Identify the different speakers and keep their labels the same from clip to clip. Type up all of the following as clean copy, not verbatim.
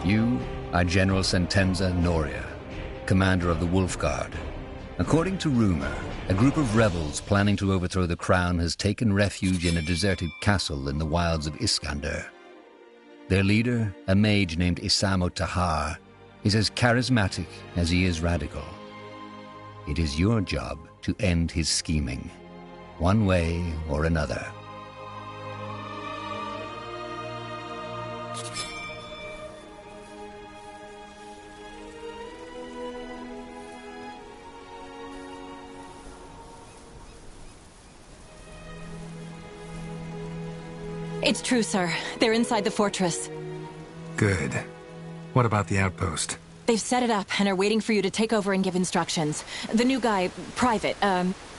Speaker 1: You are General Sentenza Noria, commander of the Wolf Guard. According to rumor, a group of rebels planning to overthrow the crown has taken refuge in a deserted castle in the wilds of Iskander. Their leader, a mage named Isamo Tahar, is as charismatic as he is radical. It is your job to end his scheming, one way or another.
Speaker 2: It's true, sir. They're inside the fortress.
Speaker 3: Good. What about the outpost?
Speaker 2: They've set it up and are waiting for you to take over and give instructions. The new guy, Private,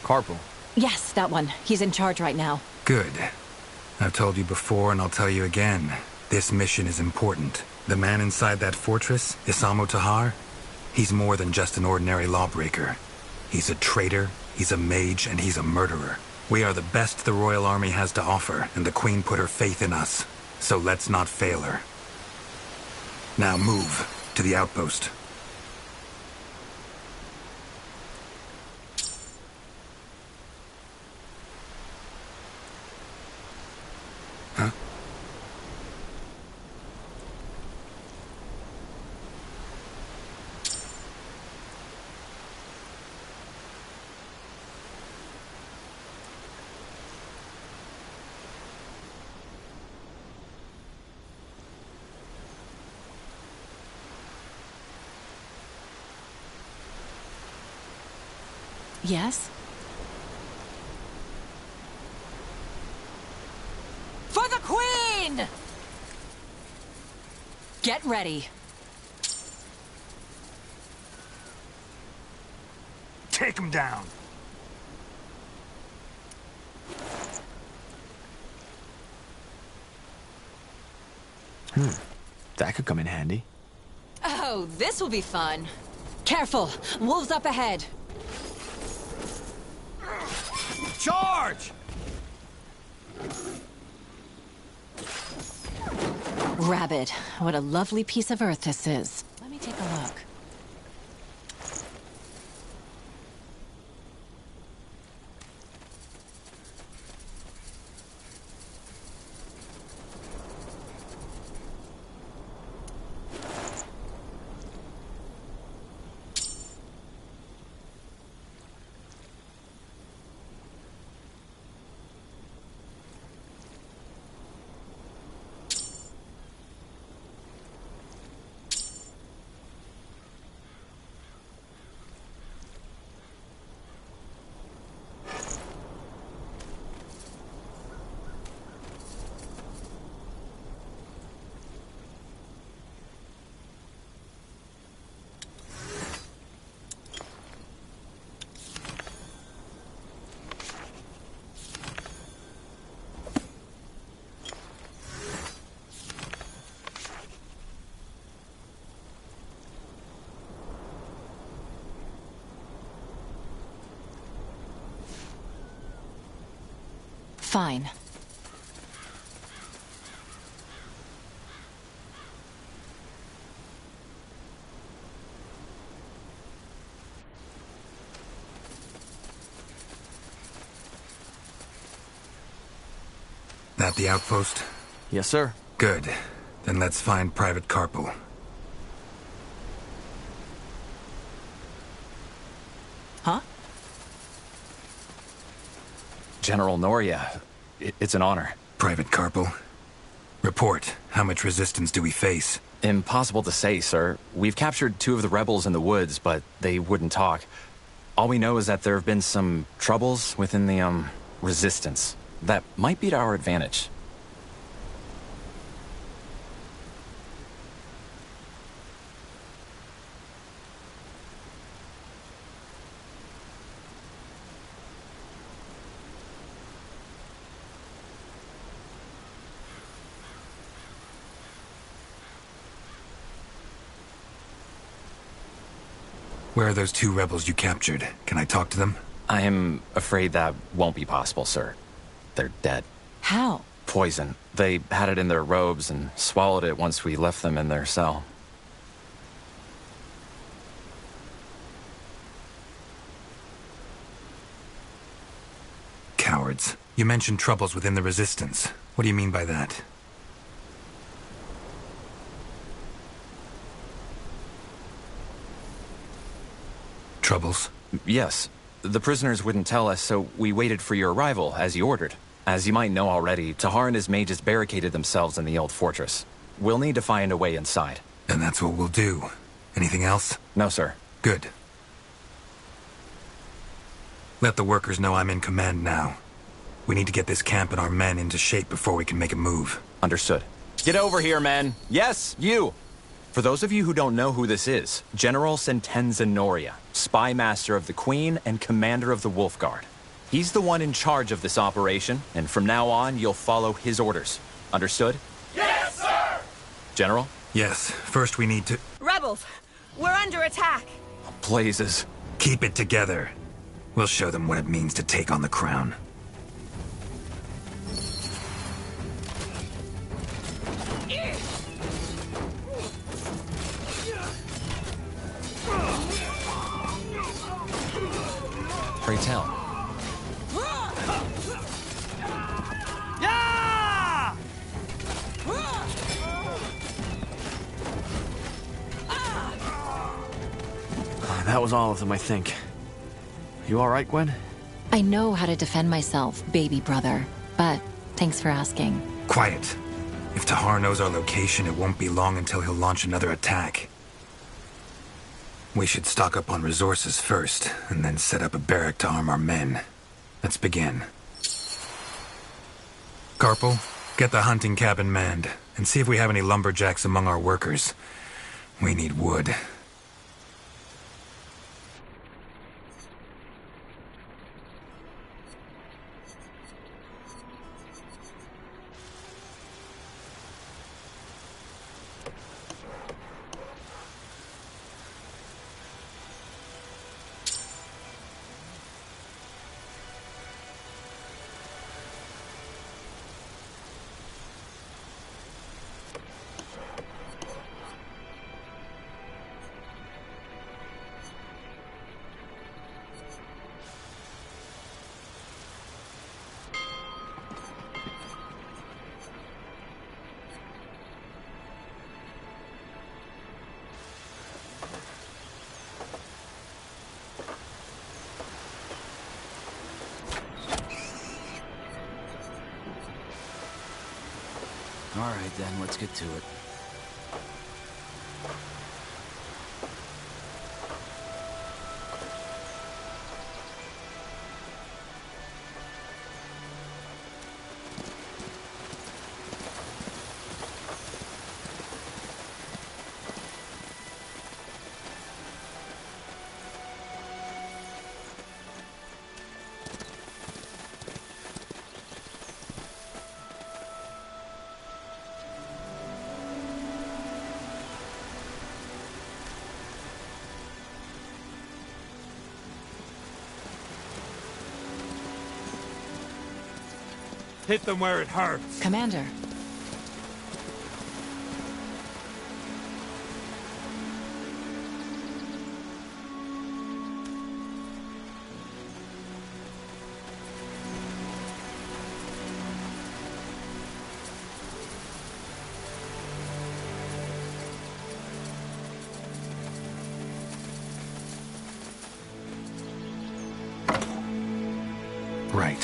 Speaker 4: Corporal.
Speaker 2: Yes, that one. He's in charge right now.
Speaker 3: Good. I've told you before and I'll tell you again. This mission is important. The man inside that fortress, Isamo Tahar, he's more than just an ordinary lawbreaker. He's a traitor, he's a mage, and he's a murderer. We are the best the Royal Army has to offer, and the Queen put her faith in us. So let's not fail her. Now move to the outpost. Huh?
Speaker 2: Yes? For the Queen! Get ready.
Speaker 3: Take him down!
Speaker 4: That could come in handy.
Speaker 2: Oh, this will be fun. Careful! Wolves up ahead!
Speaker 3: Charge!
Speaker 2: Rabbit, what a lovely piece of earth this is. Let me take a look. Fine.
Speaker 3: That the outpost?
Speaker 4: Yes, sir.
Speaker 3: Good. Then let's find Private Carpel.
Speaker 2: Huh?
Speaker 4: General Noria, it's an honor.
Speaker 3: Private Carpel. Report. How much resistance do we face?
Speaker 4: Impossible to say, sir. We've captured 2 of the rebels in the woods, but they wouldn't talk. All we know is that there have been some troubles within the, resistance. That might be to our advantage.
Speaker 3: Where are those 2 rebels you captured? Can I talk to them?
Speaker 4: I am afraid that won't be possible, sir. They're dead.
Speaker 2: How?
Speaker 4: Poison. They had it in their robes and swallowed it once we left them in their cell.
Speaker 3: cowards. You mentioned troubles within the Resistance. What do you mean by that? Troubles?
Speaker 4: Yes. The prisoners wouldn't tell us, so we waited for your arrival, as you ordered. As you might know already, Tahar and his mages barricaded themselves in the old fortress. We'll need to find a way inside.
Speaker 3: And that's what we'll do. Anything else?
Speaker 4: No, sir.
Speaker 3: Good. Let the workers know I'm in command now. We need to get this camp and our men into shape before we can make a move.
Speaker 4: Understood. Get over here, men. Yes, you! For those of you who don't know who this is, General Sentenza Noria, spy master of the Queen and commander of the Wolf Guard. He's the one in charge of this operation, and from now on, you'll follow his orders. Understood?
Speaker 5: Yes, sir!
Speaker 4: General?
Speaker 3: Yes, first we need to...
Speaker 6: Rebels! We're under attack!
Speaker 4: Blazes.
Speaker 3: Keep it together. We'll show them what it means to take on the crown.
Speaker 4: Pray tell.
Speaker 7: That was all of them, I think. You all right, Gwen?
Speaker 2: I know how to defend myself, baby brother. But thanks for asking.
Speaker 3: Quiet. If Tahar knows our location, it won't be long until he'll launch another attack. We should stock up on resources first, and then set up a barrack to arm our men. Let's begin. Corporal, get the hunting cabin manned, and see if we have any lumberjacks among our workers. We need wood.
Speaker 7: All right, then, let's get to it.
Speaker 5: Hit them where it hurts.
Speaker 2: Commander.
Speaker 3: Right.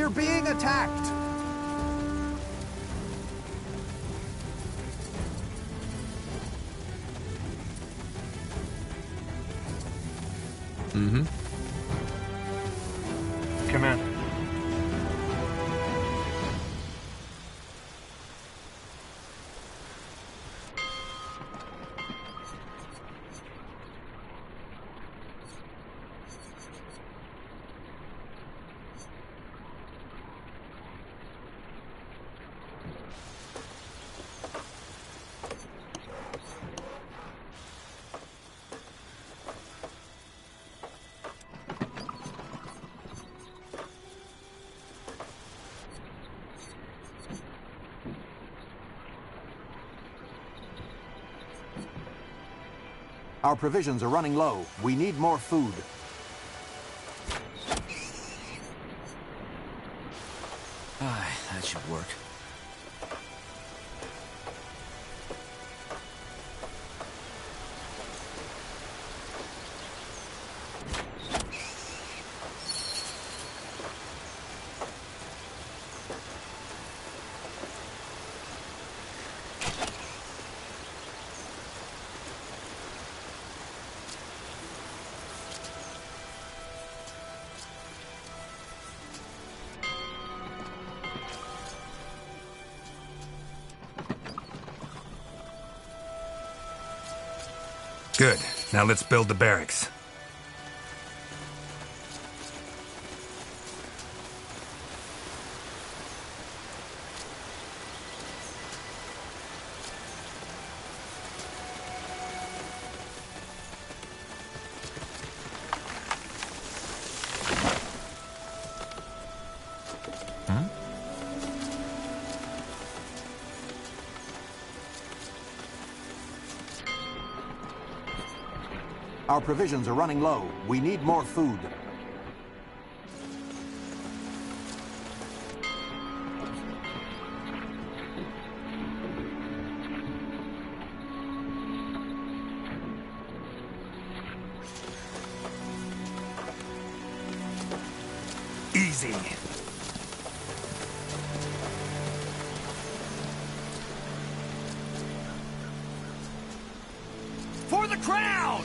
Speaker 8: We're being attacked!
Speaker 9: Mm-hmm.
Speaker 10: Commander.
Speaker 8: Our provisions are running low. We need more food.
Speaker 7: That should work.
Speaker 3: Good. Now let's build the barracks.
Speaker 8: Our provisions are running low. We need more food.
Speaker 3: Easy.
Speaker 5: For the crown!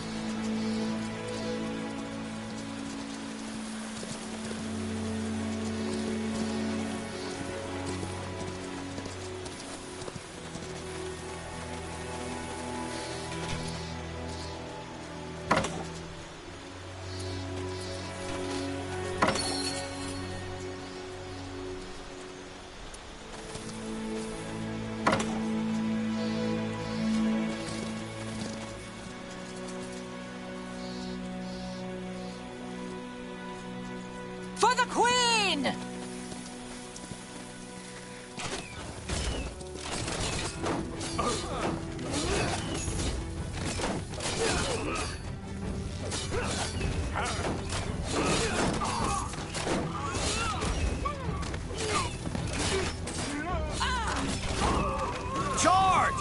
Speaker 2: For the Queen!
Speaker 5: Charge!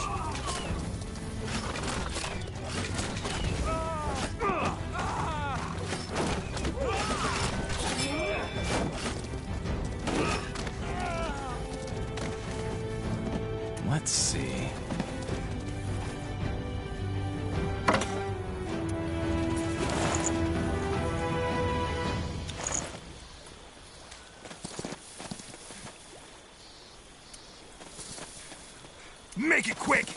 Speaker 4: Let's see.
Speaker 3: Make it quick!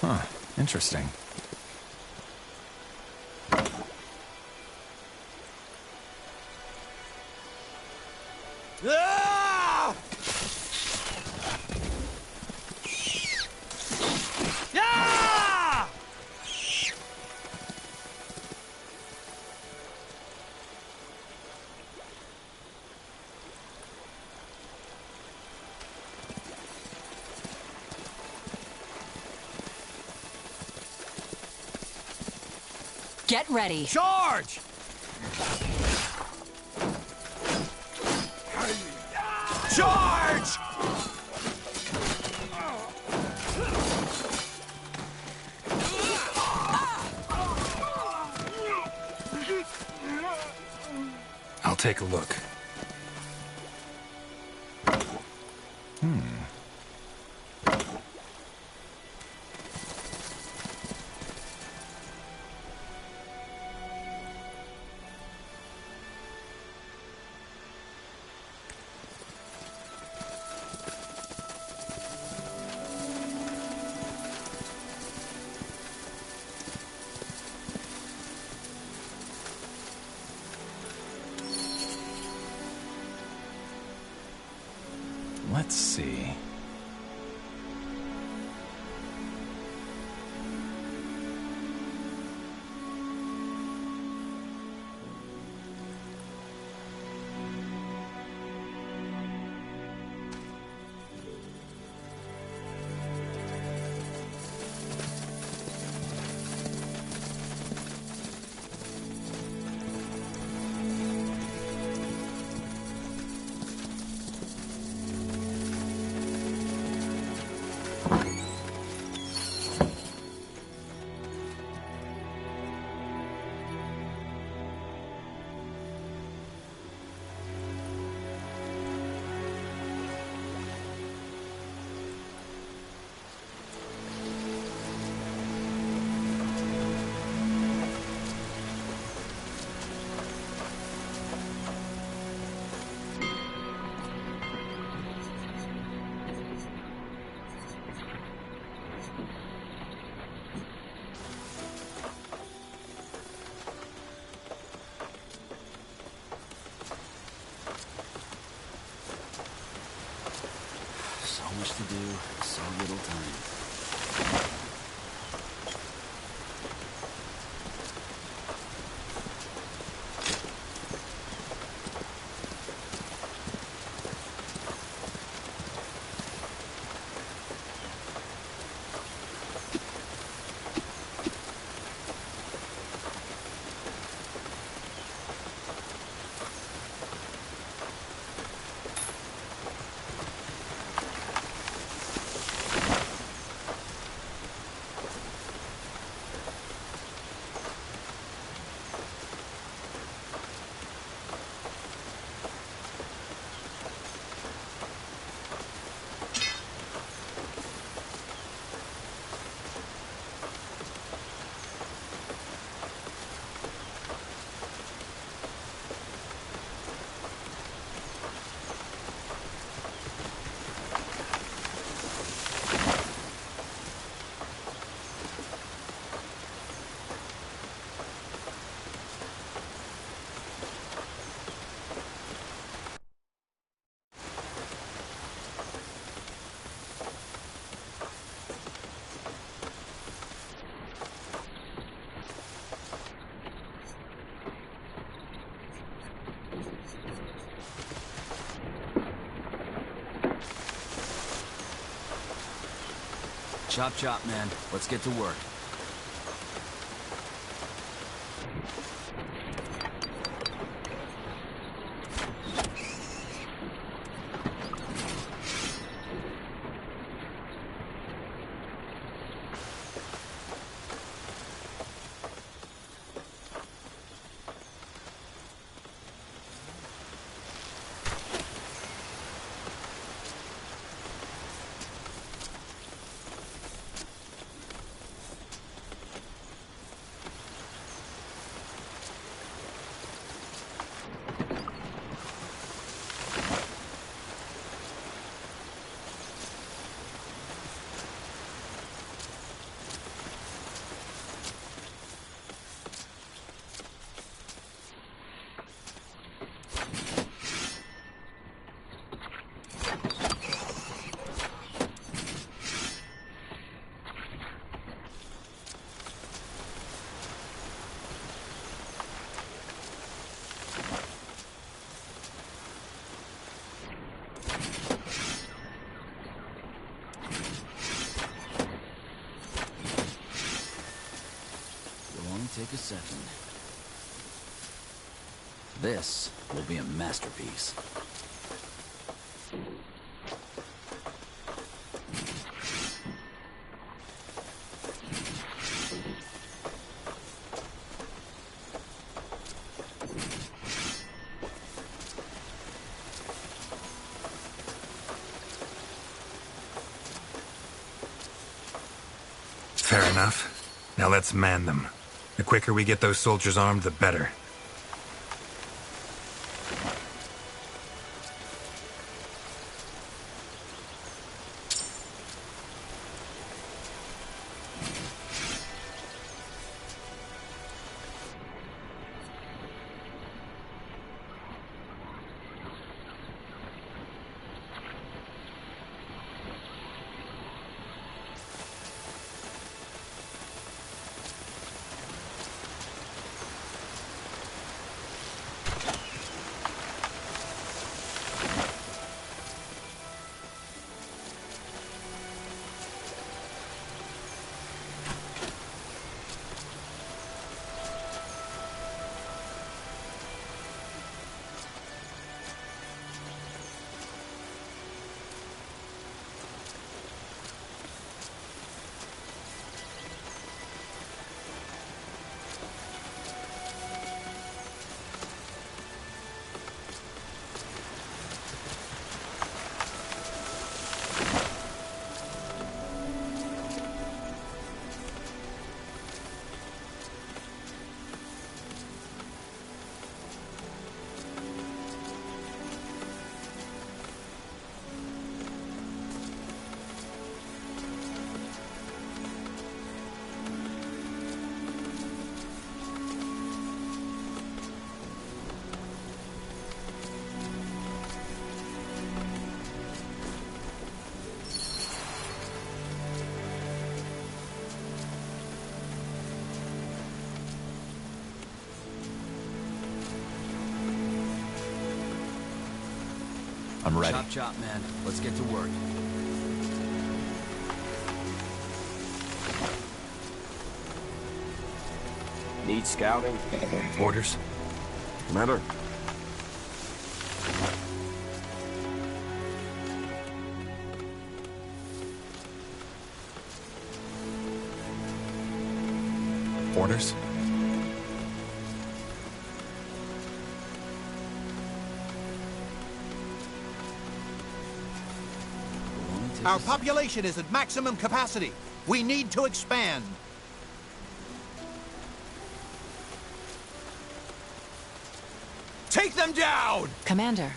Speaker 4: Huh. Interesting.
Speaker 5: Ah! Ah!
Speaker 2: Get ready.
Speaker 5: Charge! Charge!
Speaker 3: I'll take a look.
Speaker 4: Let's see.
Speaker 7: So much to do, so little time. Chop chop, man. Let's get to work. This will be a masterpiece.
Speaker 3: Fair enough. Now let's man them. The quicker we get those soldiers armed, the better.
Speaker 4: I'm ready.
Speaker 7: Chop chop, man. Let's get to work.
Speaker 5: Need scouting?
Speaker 3: Orders?
Speaker 5: Commander.
Speaker 4: Orders?
Speaker 8: Our population is at maximum capacity. We need to expand.
Speaker 5: Take them down!
Speaker 2: Commander.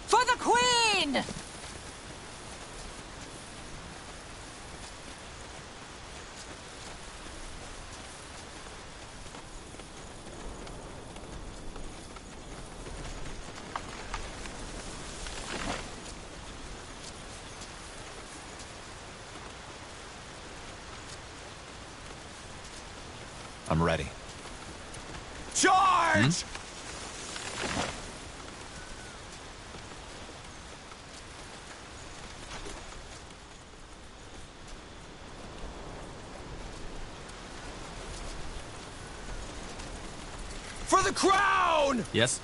Speaker 2: For the Queen!
Speaker 4: I'm ready.
Speaker 5: Charge! For the crown!
Speaker 4: Yes?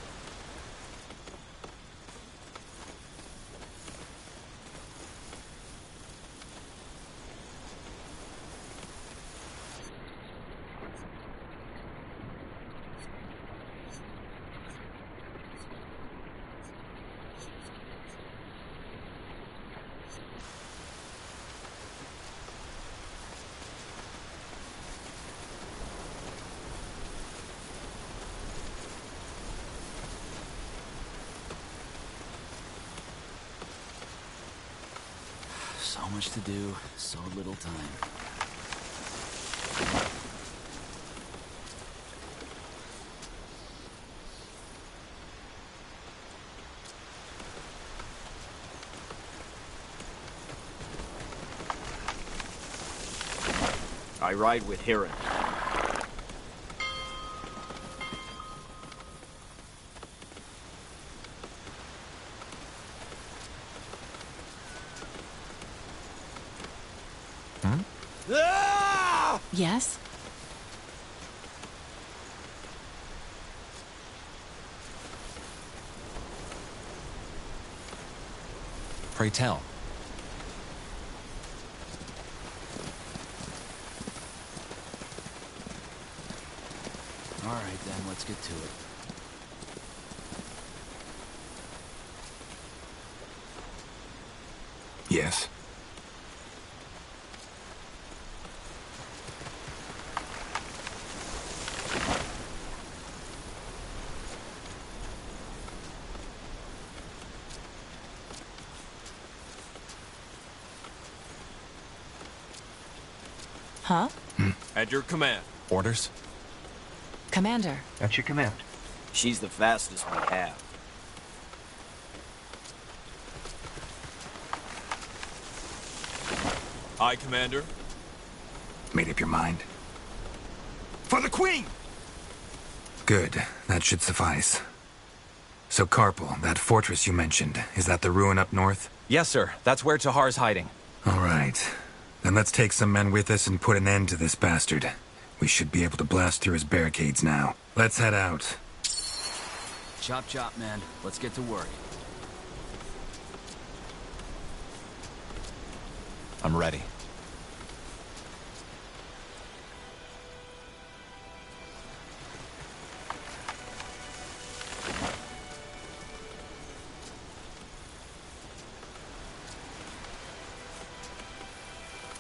Speaker 7: So much to do, so little time.
Speaker 5: I ride with Hiran.
Speaker 2: Yes?
Speaker 4: Pray tell.
Speaker 7: All right, then, let's get to it.
Speaker 3: Yes.
Speaker 2: Huh?
Speaker 5: At your command.
Speaker 4: Orders?
Speaker 2: Commander.
Speaker 9: At your command.
Speaker 5: She's the fastest we have. Aye, Commander.
Speaker 3: Made up your mind?
Speaker 8: For the Queen!
Speaker 3: Good. That should suffice. So, Carpal, that fortress you mentioned, is that the ruin up north?
Speaker 4: Yes, sir. That's where Tahar's hiding.
Speaker 3: All right. Then let's take some men with us and put an end to this bastard. We should be able to blast through his barricades now. Let's head out.
Speaker 7: Chop chop, man. Let's get to work.
Speaker 4: I'm ready.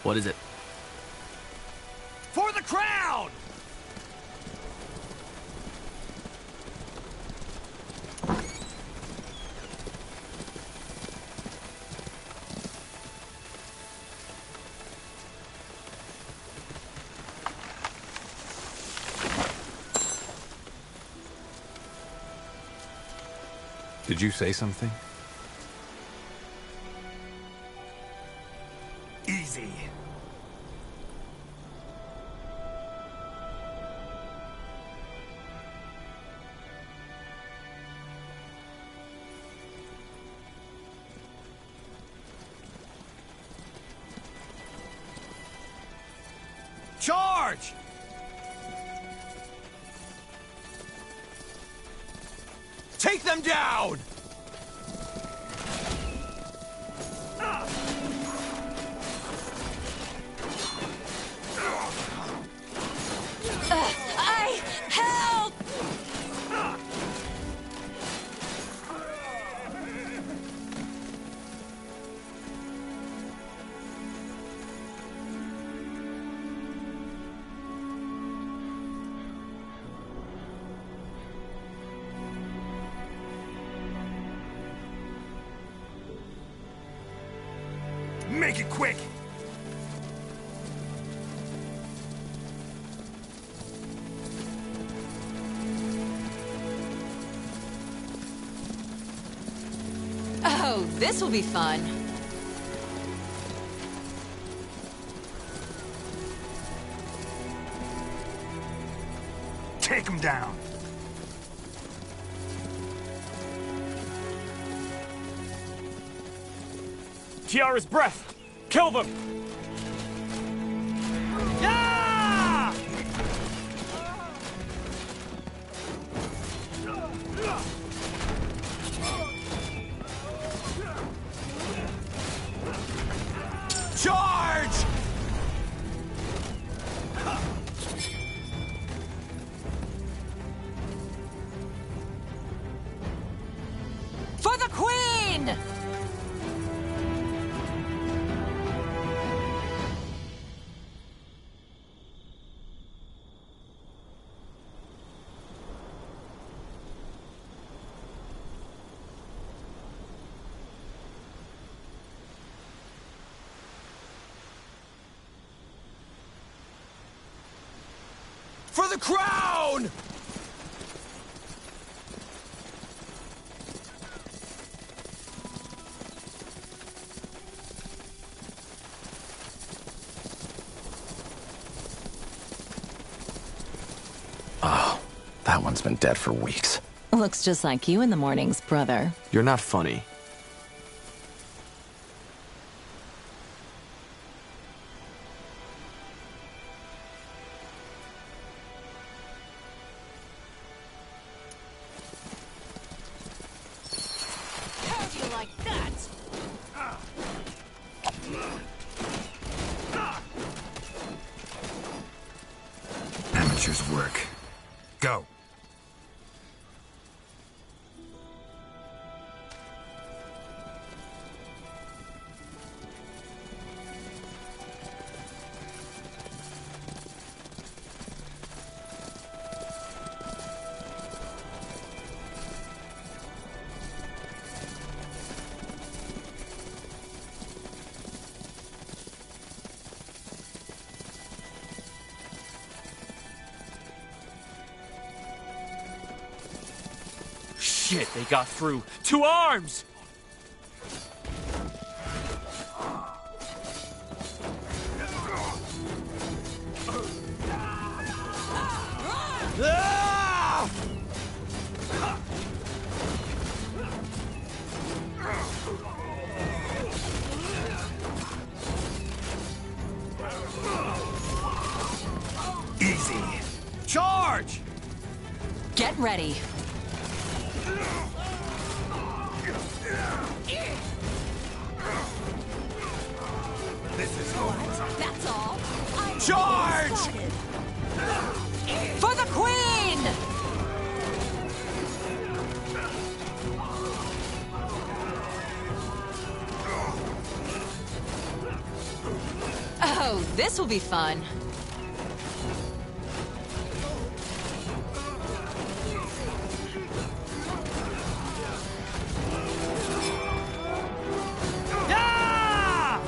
Speaker 7: What is it?
Speaker 5: For the crown!
Speaker 4: Did you say something?
Speaker 8: Easy. Charge! Take them down!
Speaker 6: Help!
Speaker 8: Make it quick!
Speaker 2: Oh, this will be fun.
Speaker 8: Take them down!
Speaker 5: Kiara's breath! Kill them! Yeah! Charge!
Speaker 2: For the Queen!
Speaker 8: For the crown!
Speaker 4: Oh, that one's been dead for weeks.
Speaker 2: Looks just like you in the mornings, brother.
Speaker 7: You're not funny.
Speaker 6: How'd you like that?
Speaker 3: amateurs work. Go.
Speaker 5: Shit, they got through. 2 arms! Ah!
Speaker 3: Easy.
Speaker 5: Charge!
Speaker 2: Get ready.
Speaker 3: This is going.
Speaker 6: That's all.
Speaker 5: Charge!
Speaker 2: For the Queen! Oh, this will be fun.
Speaker 5: Yeah!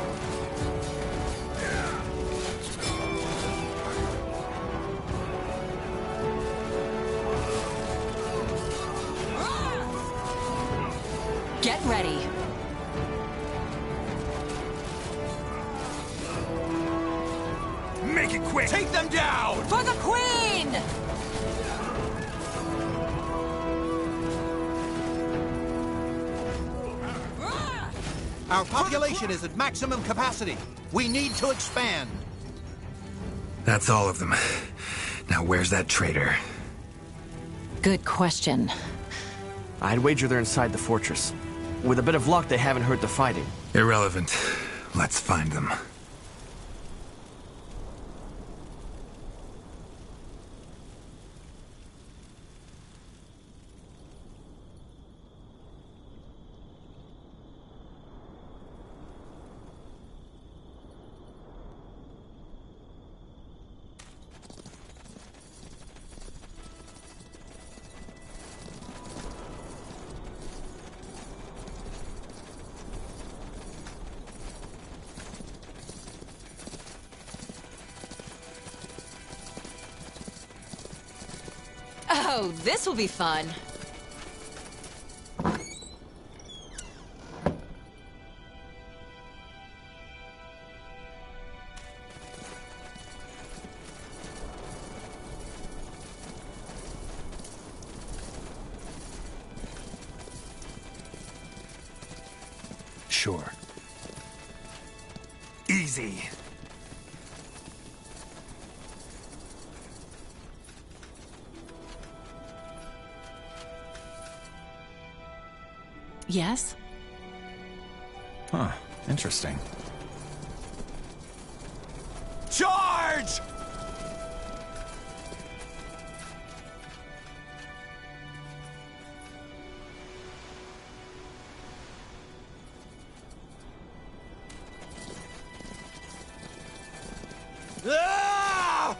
Speaker 2: Get ready.
Speaker 3: Make it quick.
Speaker 8: Take them down!
Speaker 2: For the Queen!
Speaker 8: Our population is at maximum capacity. We need to expand.
Speaker 3: That's all of them. Now where's that traitor?
Speaker 2: Good question.
Speaker 7: I'd wager they're inside the fortress. With a bit of luck, they haven't heard the fighting.
Speaker 3: Irrelevant. Let's find them.
Speaker 2: Oh, this will be fun.
Speaker 3: Sure. Easy.
Speaker 2: Yes?
Speaker 4: Huh. Interesting.
Speaker 5: Charge! Ah!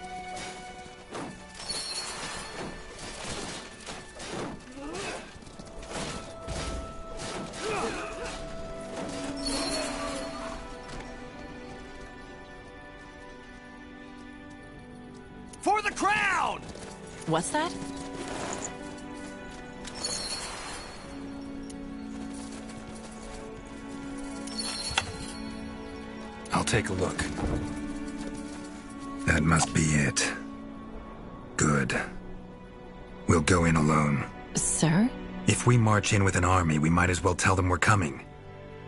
Speaker 5: For the crown!
Speaker 2: What's that?
Speaker 3: I'll take a look. That must be it. Good. We'll go in alone.
Speaker 2: Sir?
Speaker 3: If we march in with an army, we might as well tell them we're coming.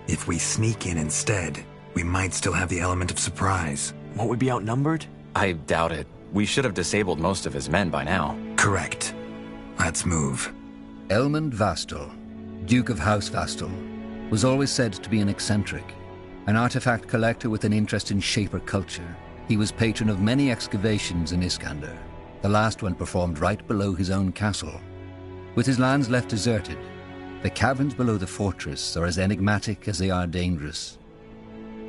Speaker 3: If we sneak in instead, we might still have the element of surprise.
Speaker 7: Won't we be outnumbered?
Speaker 4: I doubt it. We should have disabled most of his men by now.
Speaker 3: Correct. Let's move.
Speaker 1: Elmund Vastal, Duke of House Vastal, was always said to be an eccentric. An artifact collector with an interest in Shaper culture, he was patron of many excavations in Iskander. the last one performed right below his own castle. With his lands left deserted, the caverns below the fortress are as enigmatic as they are dangerous.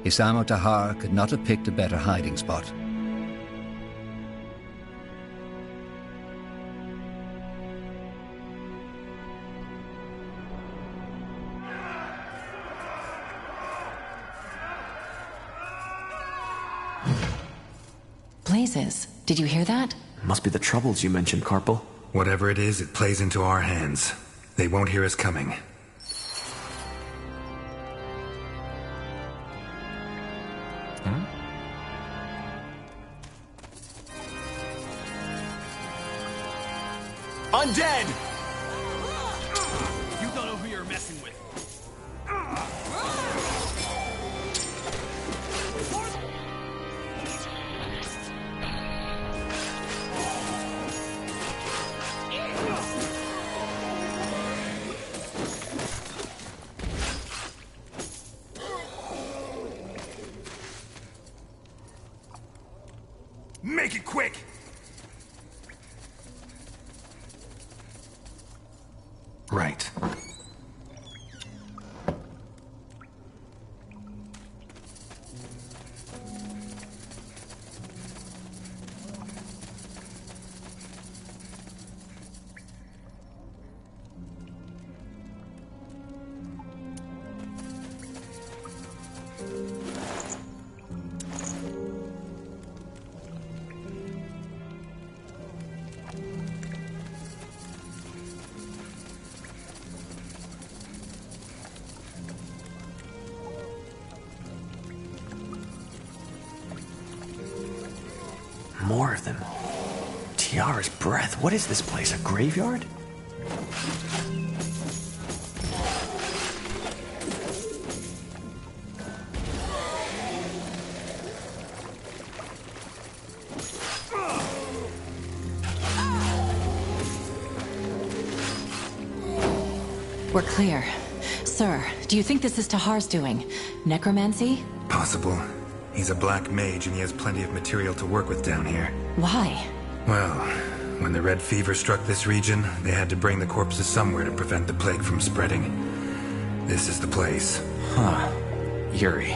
Speaker 1: Isamo Tahar could not have picked a better hiding spot.
Speaker 2: Blazes, did you hear that?
Speaker 7: Must be the troubles you mentioned, Carpal.
Speaker 3: Whatever it is, it plays into our hands. They won't hear us coming.
Speaker 5: Undead! You don't know who you're messing with. Make it quick!
Speaker 3: Right.
Speaker 7: More of them. Tiara's breath. What is this place? A graveyard?
Speaker 2: We're clear. Sir, do you think this is Tahar's doing? Necromancy?
Speaker 3: Possible. He's a black mage and he has plenty of material to work with down here.
Speaker 2: Why?
Speaker 3: Well, when the red fever struck this region, they had to bring the corpses somewhere to prevent the plague from spreading. This is the place.
Speaker 4: Huh. Eerie.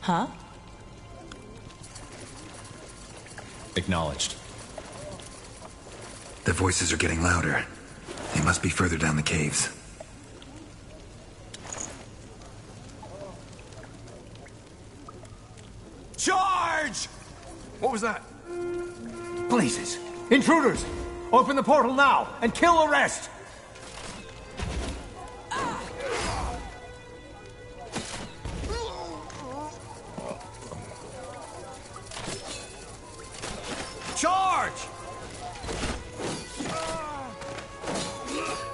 Speaker 2: Huh?
Speaker 4: Acknowledged.
Speaker 3: The voices are getting louder. They must be further down the caves.
Speaker 8: Charge!
Speaker 5: What was that?
Speaker 8: Blazes! Intruders! Open the portal now and kill the rest! Charge!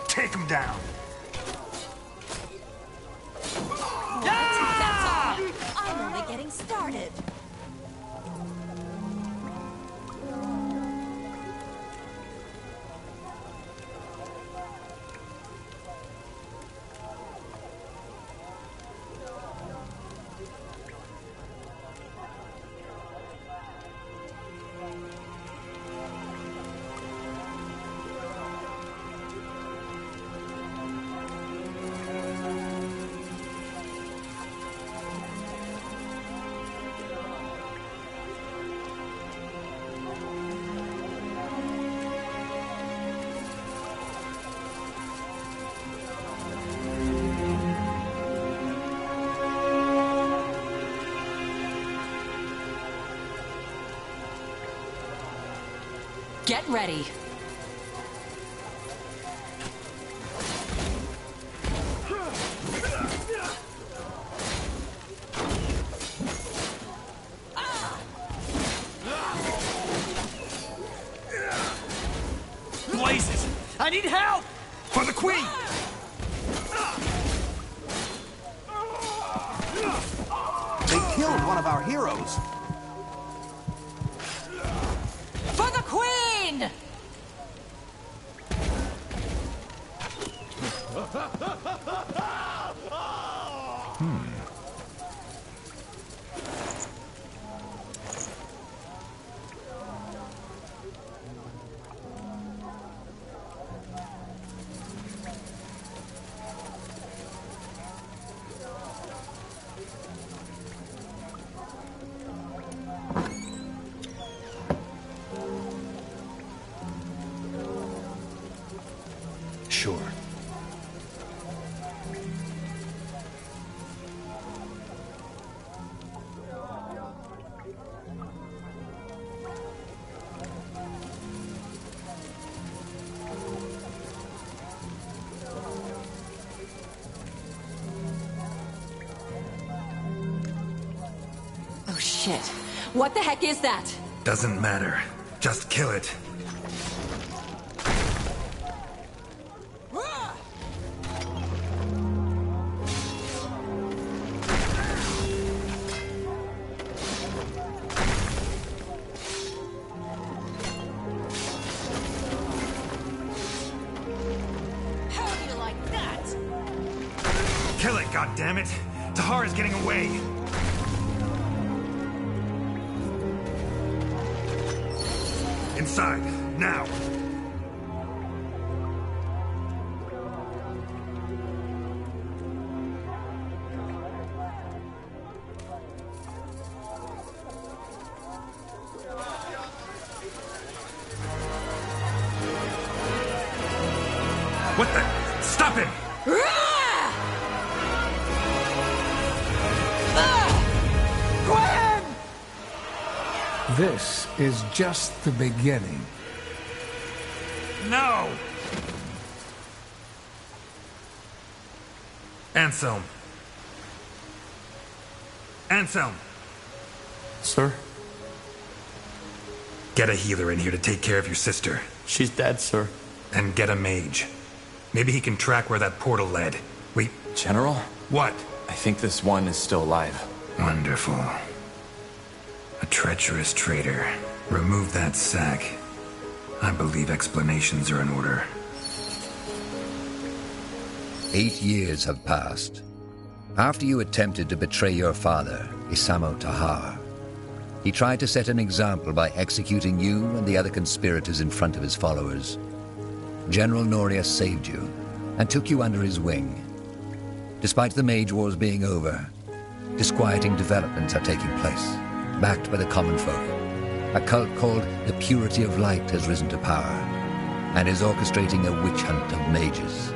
Speaker 3: Take them down!
Speaker 6: That's all. I'm only getting started.
Speaker 2: Get ready.
Speaker 8: Blazes! I need help!
Speaker 3: For the Queen!
Speaker 8: They killed one of our heroes.
Speaker 2: For the Queen!
Speaker 3: Sure.
Speaker 2: Oh shit. What the heck is that?
Speaker 3: Doesn't matter. Just kill it.
Speaker 6: How do you like that?
Speaker 3: Kill it, goddammit! Tahar is getting away! Inside, now! What the? Stop him!
Speaker 8: Gwen!
Speaker 9: This is just the beginning.
Speaker 3: No! Anselm. Anselm!
Speaker 7: Sir?
Speaker 3: Get a healer in here to take care of your sister.
Speaker 7: She's dead, sir.
Speaker 3: And get a mage. Maybe he can track where that portal led. We...
Speaker 4: General?
Speaker 3: What?
Speaker 4: I think this one is still alive.
Speaker 3: Wonderful. A treacherous traitor. Remove that sack. I believe explanations are in order.
Speaker 1: 8 years have passed. After you attempted to betray your father, Isamo Tahar, he tried to set an example by executing you and the other conspirators in front of his followers. General Noria saved you and took you under his wing. Despite the Mage Wars being over, disquieting developments are taking place, backed by the common folk. A cult called the Purity of Light has risen to power and is orchestrating a witch hunt of mages.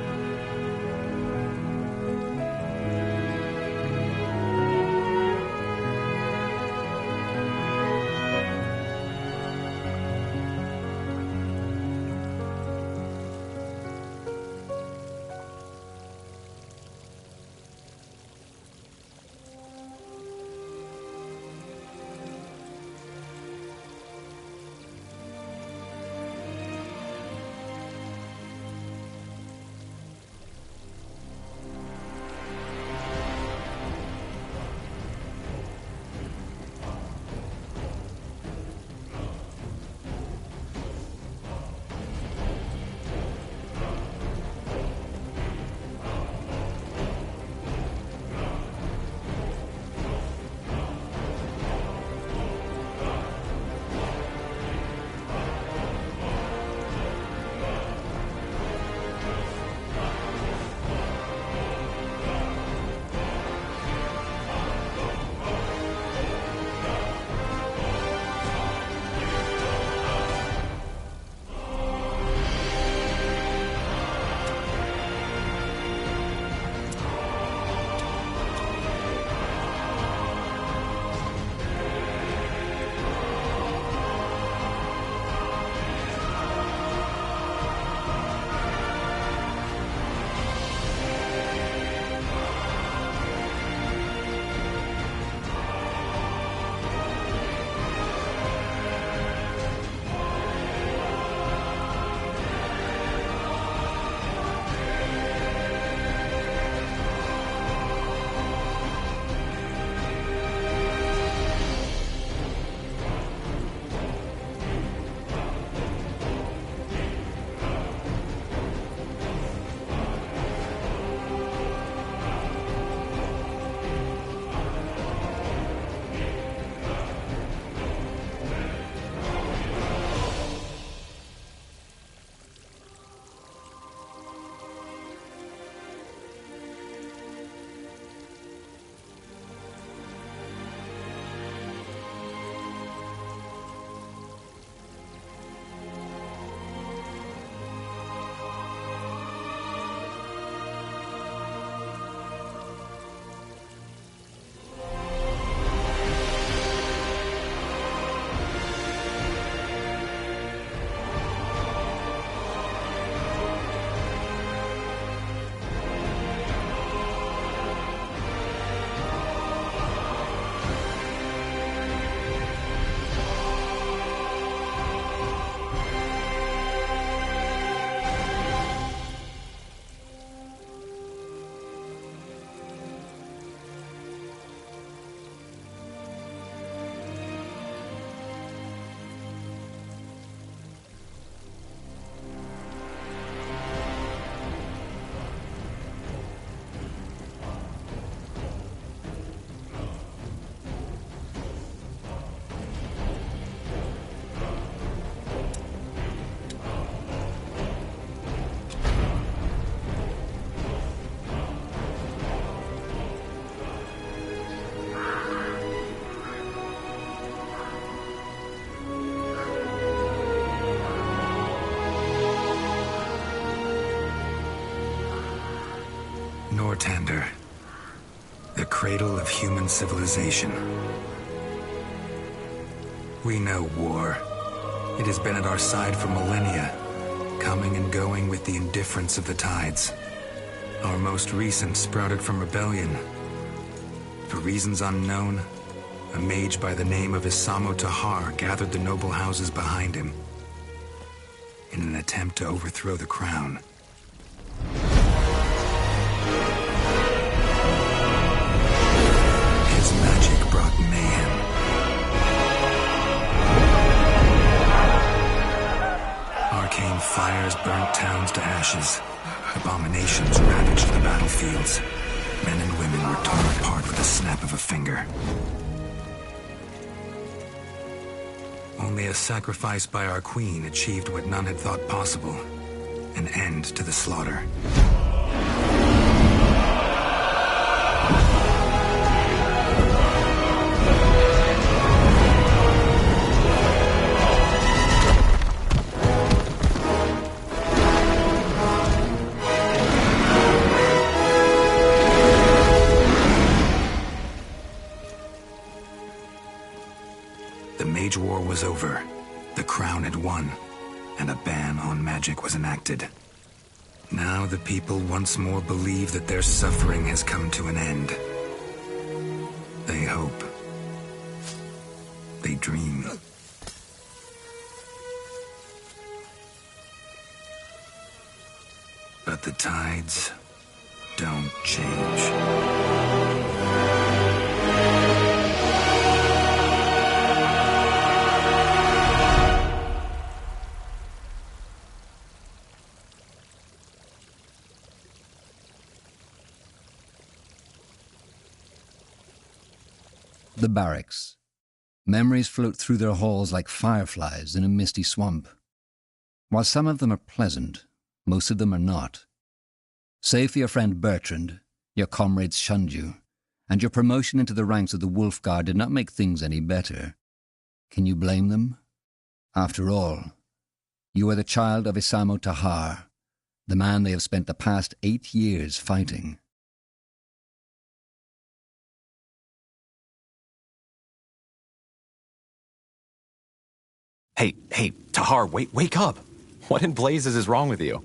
Speaker 3: Nortander, the cradle of human civilization. We know war. It has been at our side for millennia, coming and going with the indifference of the tides. Our most recent sprouted from rebellion. For reasons unknown, a mage by the name of Isamo Tahar gathered the noble houses behind him in an attempt to overthrow the crown. His magic brought mayhem. Arcane fires burnt towns to ashes. Abominations ravaged the battlefields. Men and women were torn apart with the snap of a finger. Only a sacrifice by our queen achieved what none had thought possible: an end to the slaughter. was over. The Crown had won, and a ban on magic was enacted. Now the people once more believe that their suffering has come to an end. They hope. They dream. But the tides don't change.
Speaker 1: The barracks. Memories float through their halls like fireflies in a misty swamp. While some of them are pleasant, most of them are not. Save for your friend Bertrand, your comrades shunned you, and your promotion into the ranks of the Wolf Guard did not make things any better. Can you blame them? After all, you are the child of Isamo Tahar, the man they have spent the past 8 years fighting.
Speaker 4: Hey, Tahar, wake up! What in blazes is wrong with you?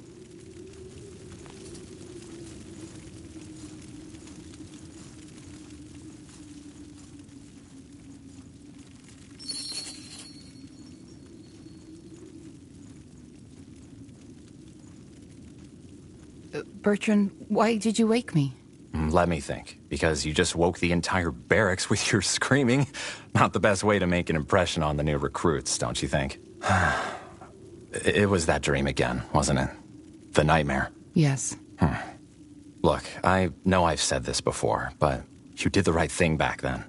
Speaker 2: Bertrand, why did you wake me?
Speaker 4: Let me think. Because you just woke the entire barracks with your screaming. Not the best way to make an impression on the new recruits, don't you think? It was that dream again, wasn't it? The nightmare.
Speaker 2: Yes.
Speaker 4: Look, I know I've said this before, but you did the right thing back then.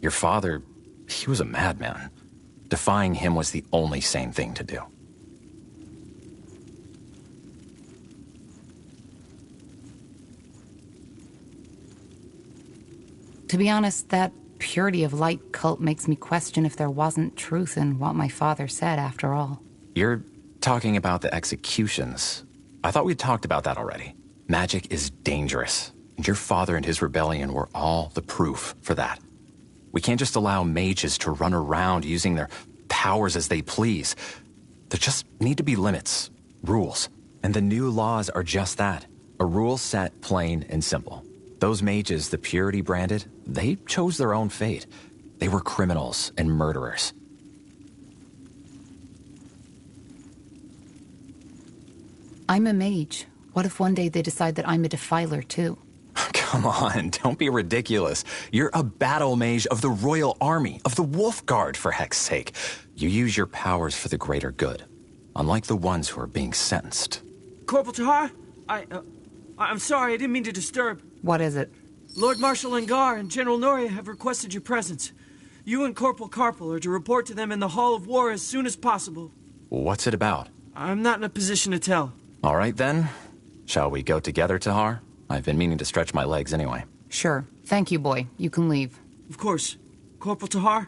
Speaker 4: Your father, he was a madman. Defying him was the only sane thing to do.
Speaker 2: To be honest, that purity of light cult makes me question if there wasn't truth in what my father said after all.
Speaker 4: You're talking about the executions. I thought we'd talked about that already. Magic is dangerous, and your father and his rebellion were all the proof for that. We can't just allow mages to run around using their powers as they please. There just need to be limits, rules. And the new laws are just that. A rule set plain and simple. Those mages the Purity branded, they chose their own fate. They were criminals and murderers.
Speaker 2: I'm a mage. What if one day they decide that I'm a defiler too?
Speaker 4: Come on, don't be ridiculous. You're a battle mage of the Royal Army, of the Wolf Guard, for heck's sake. You use your powers for the greater good, unlike the ones who are being sentenced.
Speaker 10: Corporal Tahar, I'm sorry, I didn't mean to disturb.
Speaker 2: What is it?
Speaker 10: Lord Marshal Angar and General Noria have requested your presence. You and Corporal Carpel are to report to them in the Hall of War as soon as possible.
Speaker 4: What's it about?
Speaker 10: I'm not in a position to tell.
Speaker 4: All right, then. Shall we go together, Tahar? I've been meaning to stretch my legs anyway.
Speaker 2: Sure. Thank you, boy. You can leave.
Speaker 10: Of course. Corporal Tahar?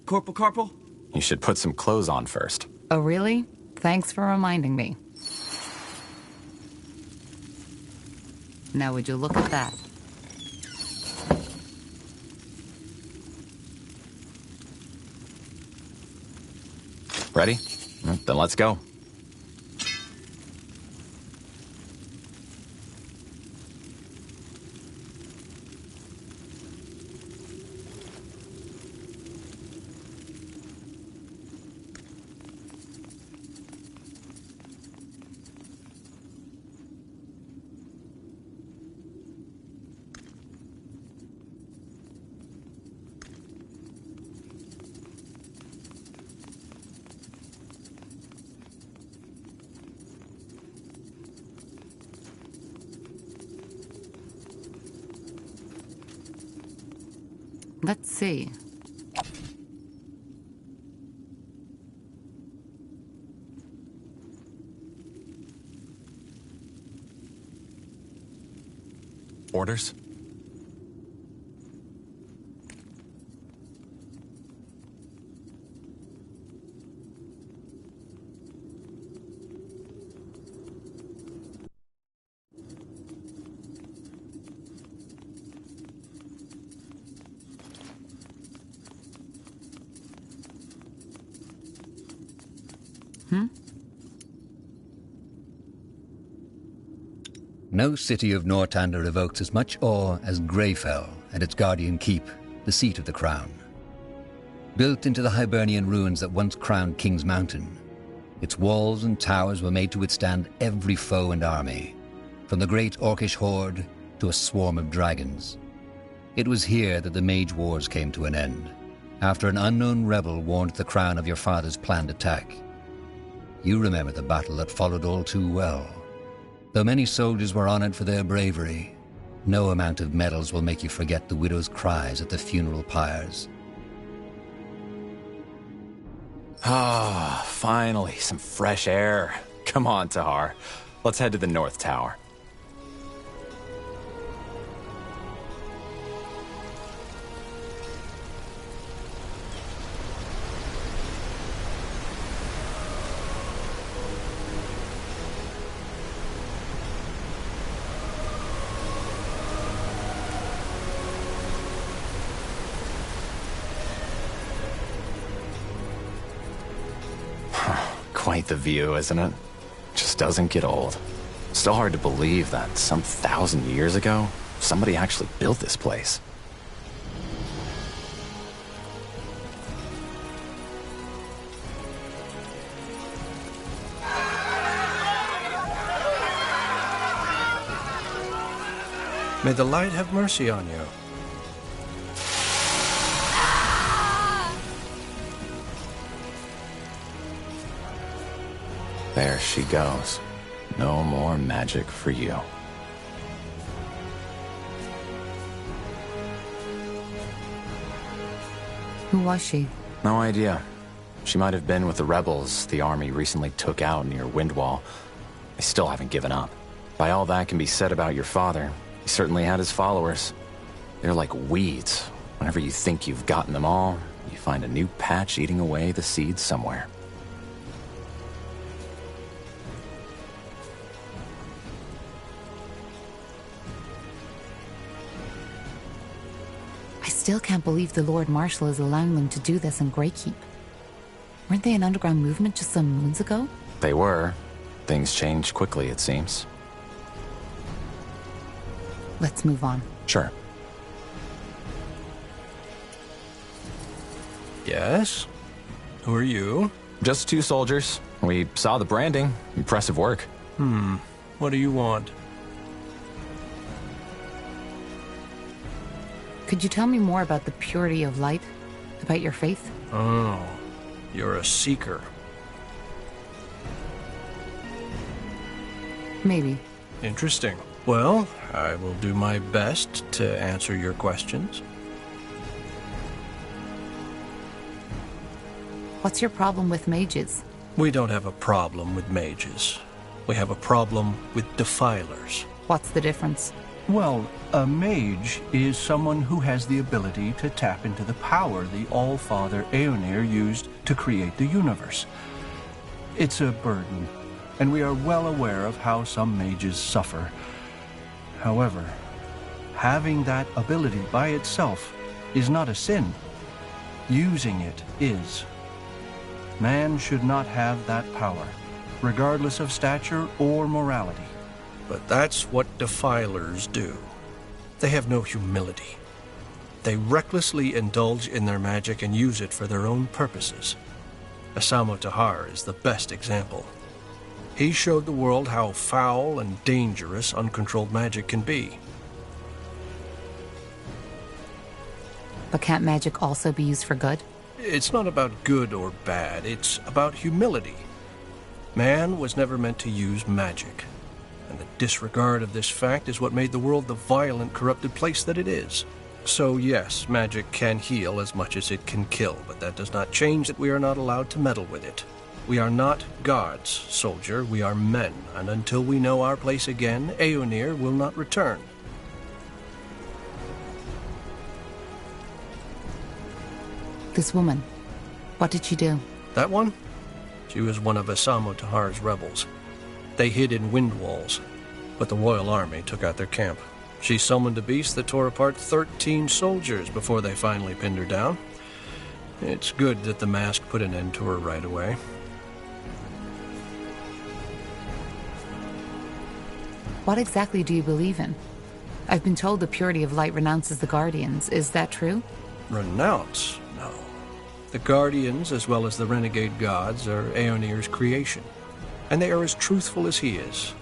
Speaker 10: Corporal Carpel?
Speaker 4: You should put some clothes on first.
Speaker 2: Oh, really? Thanks for reminding me. Now would you look at that?
Speaker 4: Ready? Then let's go.
Speaker 2: Let's see.
Speaker 4: Orders?
Speaker 1: No city of Nortander evokes as much awe as Greyfell and its guardian keep, the seat of the crown. Built into the Hibernian ruins that once crowned King's Mountain, its walls and towers were made to withstand every foe and army, from the great Orcish horde to a swarm of dragons. It was here that the Mage Wars came to an end, after an unknown rebel warned the crown of your father's planned attack. You remember the battle that followed all too well. Though many soldiers were honored for their bravery, no amount of medals will make you forget the widow's cries at the funeral pyres.
Speaker 4: Ah, finally, some fresh air. Come on, Tahar. Let's head to the North Tower. Quite the view, isn't it? Just doesn't get old. Still hard to believe that some 1,000 years ago, somebody actually built this place.
Speaker 11: May the light have mercy on you.
Speaker 4: There she goes. No more magic for you.
Speaker 2: Who was she?
Speaker 4: No idea. She might have been with the rebels the army recently took out near Windwall. They still haven't given up. By all that can be said about your father, he certainly had his followers. They're like weeds. Whenever you think you've gotten them all, you find a new patch eating away the seeds somewhere.
Speaker 2: I still can't believe the Lord Marshal is allowing them to do this in Greykeep. Weren't they an underground movement just some moons ago?
Speaker 4: They were. Things changed quickly, it seems.
Speaker 2: Let's move on.
Speaker 4: Sure.
Speaker 11: Yes? Who are you?
Speaker 4: Just 2 soldiers. We saw the branding. Impressive work.
Speaker 11: What do you want?
Speaker 2: Could you tell me more about the purity of light? About your faith?
Speaker 11: Oh, you're a seeker.
Speaker 2: Maybe.
Speaker 11: Interesting. Well, I will do my best to answer your questions.
Speaker 2: What's your problem with mages?
Speaker 11: We don't have a problem with mages. We have a problem with defilers.
Speaker 2: What's the difference?
Speaker 12: Well, a mage is someone who has the ability to tap into the power the All-Father Aeonir used to create the universe. It's a burden, and we are well aware of how some mages suffer. However, having that ability by itself is not a sin. Using it is. Man should not have that power, regardless of stature or morality.
Speaker 11: But that's what defilers do. They have no humility. They recklessly indulge in their magic and use it for their own purposes. Asamo Tahar is the best example. He showed the world how foul and dangerous uncontrolled magic can be.
Speaker 2: But can't magic also be used for good?
Speaker 11: It's not about good or bad, it's about humility. Man was never meant to use magic. And the disregard of this fact is what made the world the violent, corrupted place that it is. So yes, magic can heal as much as it can kill, but that does not change that we are not allowed to meddle with it. We are not gods, soldier, we are men, and until we know our place again, Aeonir will not return.
Speaker 2: This woman, what did she do?
Speaker 11: That one? She was one of Asamo Tahar's rebels. They hid in wind walls, but the royal army took out their camp. She summoned a beast that tore apart 13 soldiers before they finally pinned her down. It's good that the mask put an end to her right away.
Speaker 2: What exactly do you believe in? I've been told the purity of light renounces the Guardians. Is that true?
Speaker 11: Renounce? No. The Guardians, as well as the renegade gods, are Aeonir's creation. And they are as truthful as he is.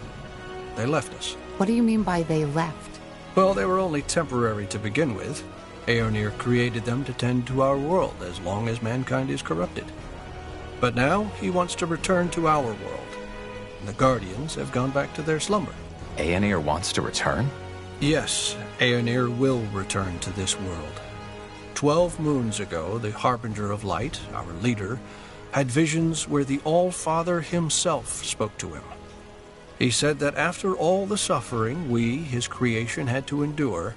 Speaker 11: They left us.
Speaker 2: What do you mean by they left?
Speaker 11: Well, they were only temporary to begin with. Aeonir created them to tend to our world as long as mankind is corrupted. But now he wants to return to our world. And the Guardians have gone back to their slumber.
Speaker 4: Aeonir wants to return?
Speaker 11: Yes, Aeonir will return to this world. 12 moons ago, the Harbinger of Light, our leader, had visions where the All-Father himself spoke to him. He said that after all the suffering we, his creation, had to endure,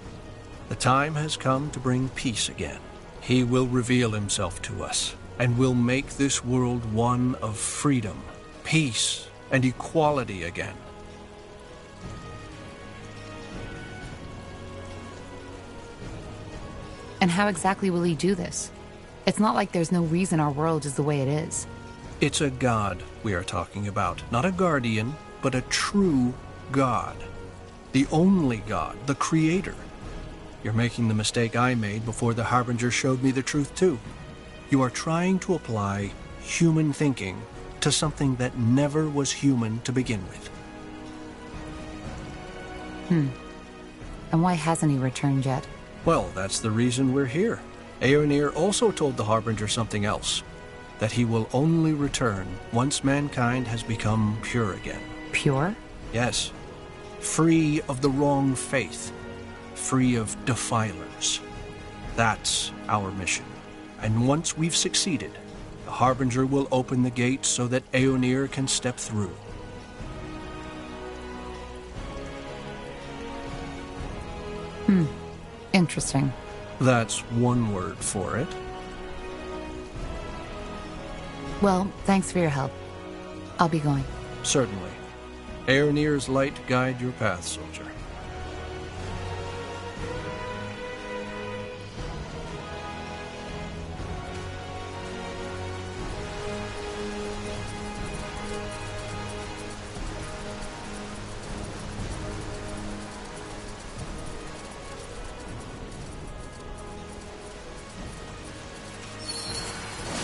Speaker 11: the time has come to bring peace again. He will reveal himself to us, and will make this world one of freedom, peace, and equality again.
Speaker 2: And how exactly will he do this? It's not like there's no reason our world is the way it is.
Speaker 11: It's a god we are talking about, not a guardian, but a true god. The only god, the creator. You're making the mistake I made before the Harbinger showed me the truth too. You are trying to apply human thinking to something that never was human to begin with.
Speaker 2: And why hasn't he returned yet?
Speaker 11: Well, that's the reason we're here. Aeonir also told the Harbinger something else. That he will only return once mankind has become pure again.
Speaker 2: Pure?
Speaker 11: Yes. Free of the wrong faith. Free of defilers. That's our mission. And once we've succeeded, the Harbinger will open the gates so that Aeonir can step through.
Speaker 2: Interesting.
Speaker 11: That's one word for it.
Speaker 2: Well, thanks for your help. I'll be going.
Speaker 11: Certainly. Aeonir's light guide your path, soldier.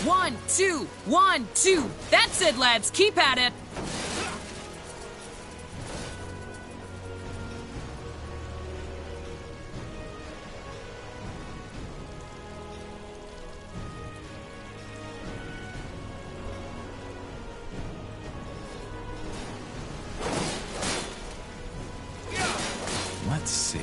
Speaker 13: One, two, 1, 2. That's it, lads. Keep at it.
Speaker 4: Let's see.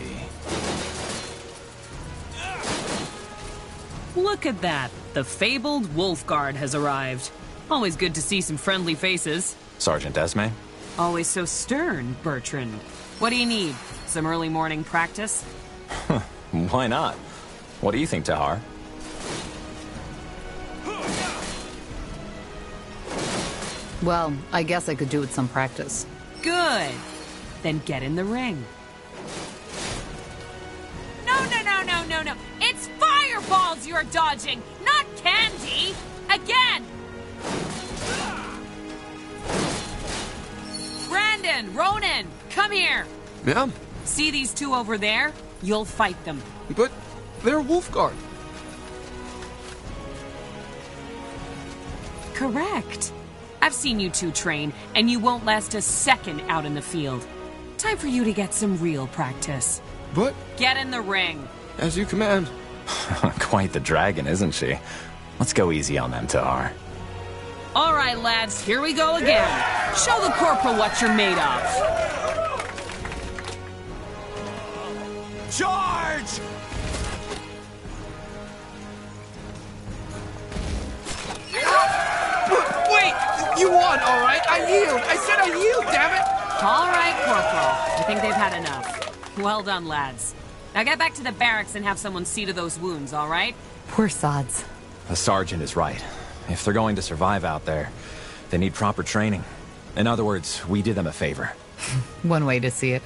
Speaker 13: Look at that. The fabled Wolf Guard has arrived. Always good to see some friendly faces.
Speaker 4: Sergeant Esme?
Speaker 13: Always so stern, Bertrand. What do you need? Some early morning practice?
Speaker 4: Why not? What do you think, Tahar?
Speaker 2: Well, I guess I could do with some practice.
Speaker 13: Good. Then get in the ring. No. It's fireballs you're dodging, not candy! Again! Brandon, Ronan, come here!
Speaker 14: Ma'am?
Speaker 13: See these two over there? You'll fight them.
Speaker 14: But they're Wolfguard.
Speaker 13: Correct. I've seen you two train, and you won't last a second out in the field. Time for you to get some real practice.
Speaker 14: But...
Speaker 13: Get in the ring.
Speaker 14: As you command.
Speaker 4: Quite the dragon, isn't she? Let's go easy on them, Tahar.
Speaker 13: All right, lads, here we go again. Show the corporal what you're made of.
Speaker 5: Charge!
Speaker 14: Wait! You won, all right? I yield! I said I yield, damn it!
Speaker 13: All right, Corporal. I think they've had enough. Well done, lads. Now get back to the barracks and have someone see to those wounds, all right?
Speaker 2: Poor sods.
Speaker 4: The sergeant is right. If they're going to survive out there, they need proper training. In other words, we did them a favor.
Speaker 2: One way to see it.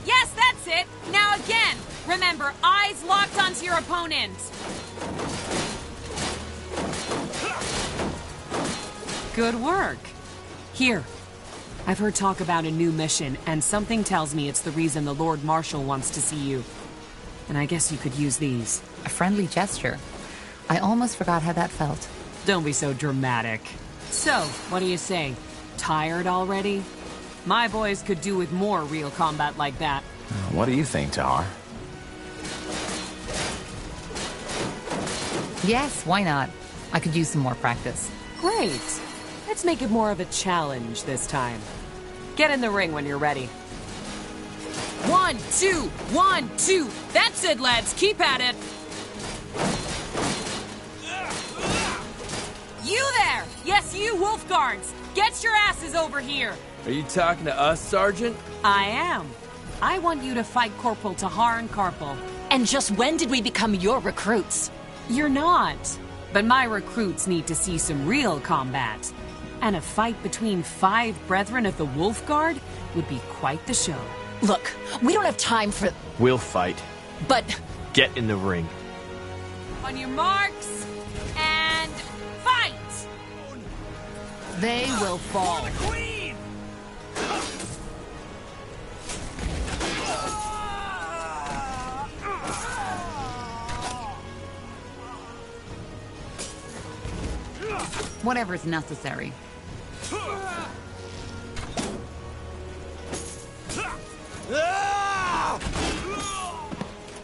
Speaker 13: Yes, that's it! Now again! Remember, eyes locked onto your opponent! Good work. Here. I've heard talk about a new mission, and something tells me it's the reason the Lord Marshal wants to see you. And I guess you could use these.
Speaker 2: A friendly gesture. I almost forgot how that felt.
Speaker 13: Don't be so dramatic. So, what do you say? Tired already? My boys could do with more real combat like that.
Speaker 4: What do you think, Tahar?
Speaker 2: Yes, why not? I could use some more practice.
Speaker 13: Great. Let's make it more of a challenge this time. Get in the ring when you're ready. 1, 2, 1, 2. That's it, lads. Keep at it. You there! Yes, you wolf guards! Get your asses over here!
Speaker 14: Are you talking to us, Sergeant?
Speaker 13: I am. I want you to fight Corporal Tahar and Carpal.
Speaker 6: And just when did we become your recruits?
Speaker 13: You're not. But my recruits need to see some real combat. And a fight between 5 brethren of the Wolf Guard would be quite the show.
Speaker 6: Look, we don't have time for...
Speaker 14: We'll fight.
Speaker 6: But...
Speaker 14: Get in the ring.
Speaker 13: On your marks, and fight!
Speaker 2: They will fall.
Speaker 5: For the Queen!
Speaker 2: Whatever's necessary.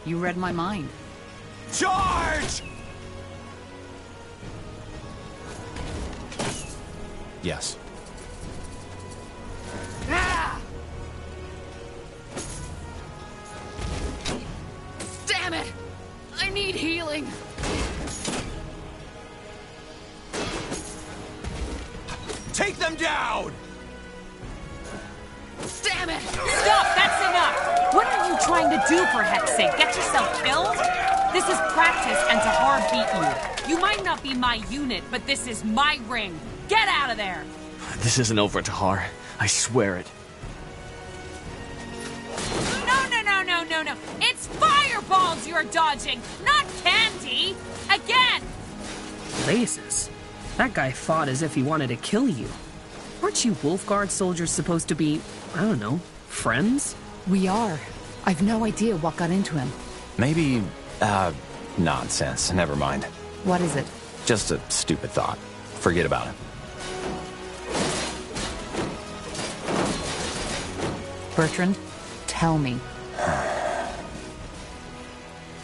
Speaker 2: You read my mind.
Speaker 5: Charge!
Speaker 4: Yes.
Speaker 2: Damn it! I need healing.
Speaker 5: Take them down!
Speaker 2: Damn it!
Speaker 13: Stop! That's enough! What are you trying to do, for heck's sake? Get yourself killed? This is practice, and Tahar beat you. You might not be my unit, but this is my ring. Get out of there!
Speaker 14: This isn't over, Tahar. I swear it.
Speaker 13: No. It's fireballs you're dodging, not candy! Again!
Speaker 10: Blazes. That guy fought as if he wanted to kill you. Aren't you Wolfguard soldiers supposed to be, I don't know, friends?
Speaker 2: We are. I've no idea what got into him.
Speaker 4: Maybe, nonsense. Never mind.
Speaker 2: What is it?
Speaker 4: Just a stupid thought. Forget about it.
Speaker 2: Bertrand, tell me.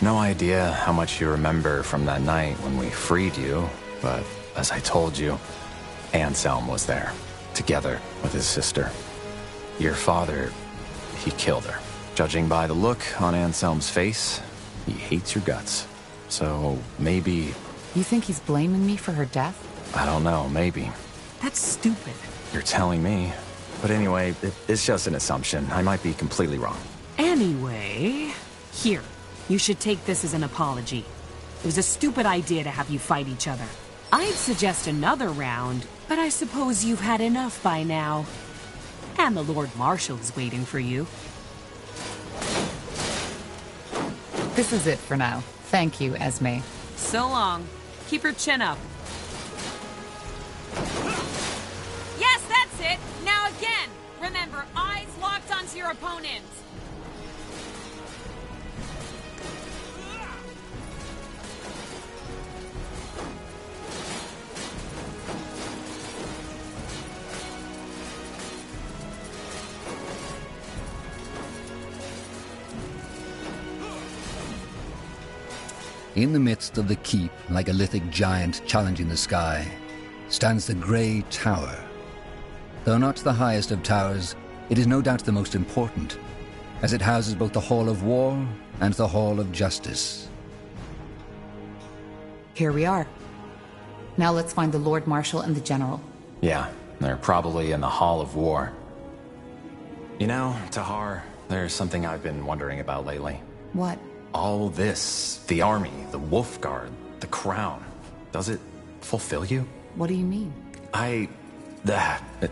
Speaker 4: No idea how much you remember from that night when we freed you, but as I told you, Anselm was there, together with his sister. Your father, he killed her. Judging by the look on Anselm's face, he hates your guts. So maybe...
Speaker 2: You think he's blaming me for her death?
Speaker 4: I don't know, maybe.
Speaker 10: That's stupid.
Speaker 4: You're telling me. But anyway, it's just an assumption. I might be completely wrong.
Speaker 13: Anyway, here. You should take this as an apology. It was a stupid idea to have you fight each other. I'd suggest another round, but I suppose you've had enough by now. And the Lord Marshal is waiting for you.
Speaker 2: This is it for now. Thank you, Esme.
Speaker 13: So long. Keep your chin up. Yes, that's it! Now again! Remember, eyes locked onto your opponent!
Speaker 1: In the midst of the keep, like a lithic giant challenging the sky, stands the Grey Tower. Though not the highest of towers, it is no doubt the most important, as it houses both the Hall of War and the Hall of Justice.
Speaker 2: Here we are. Now let's find the Lord Marshal and the General.
Speaker 4: Yeah, they're probably in the Hall of War. You know, Tahar, there's something I've been wondering about lately.
Speaker 2: What?
Speaker 4: All this, the army, the Wolf Guard, the crown, does it fulfill you?
Speaker 2: What do you mean?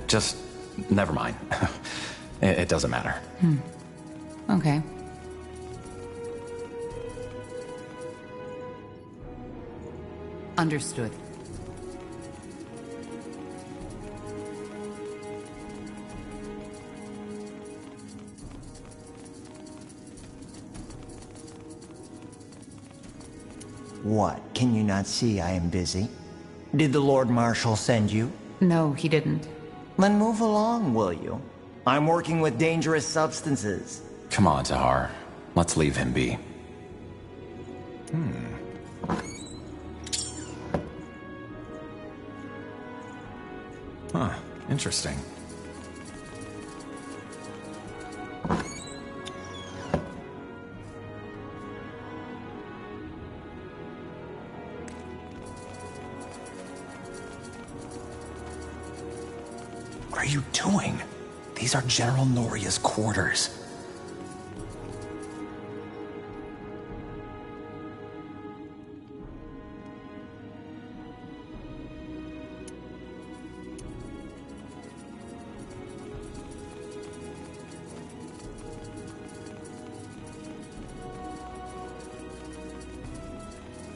Speaker 4: Just, never mind. It doesn't matter.
Speaker 2: Okay. Understood.
Speaker 15: What, can you not see I am busy? Did the Lord Marshal send you?
Speaker 2: No, he didn't.
Speaker 15: Then move along, will you? I'm working with dangerous substances.
Speaker 4: Come on, Tahar. Let's leave him be. Huh, interesting.
Speaker 5: What are you doing? These are General Noria's quarters.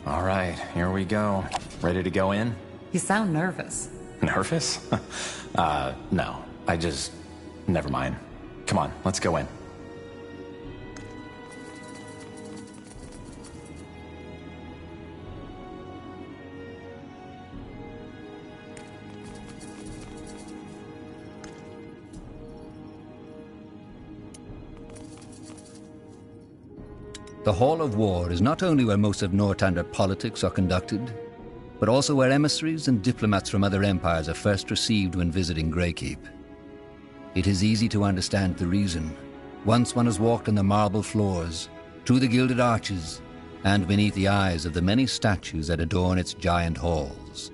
Speaker 4: All right, here we go. Ready to go in?
Speaker 2: You sound nervous.
Speaker 4: Nervous? No. Never mind. Come on, let's go in.
Speaker 1: The Hall of War is not only where most of Northander politics are conducted, but also where emissaries and diplomats from other empires are first received when visiting Greykeep. It is easy to understand the reason. Once one has walked on the marble floors, through the gilded arches, and beneath the eyes of the many statues that adorn its giant halls.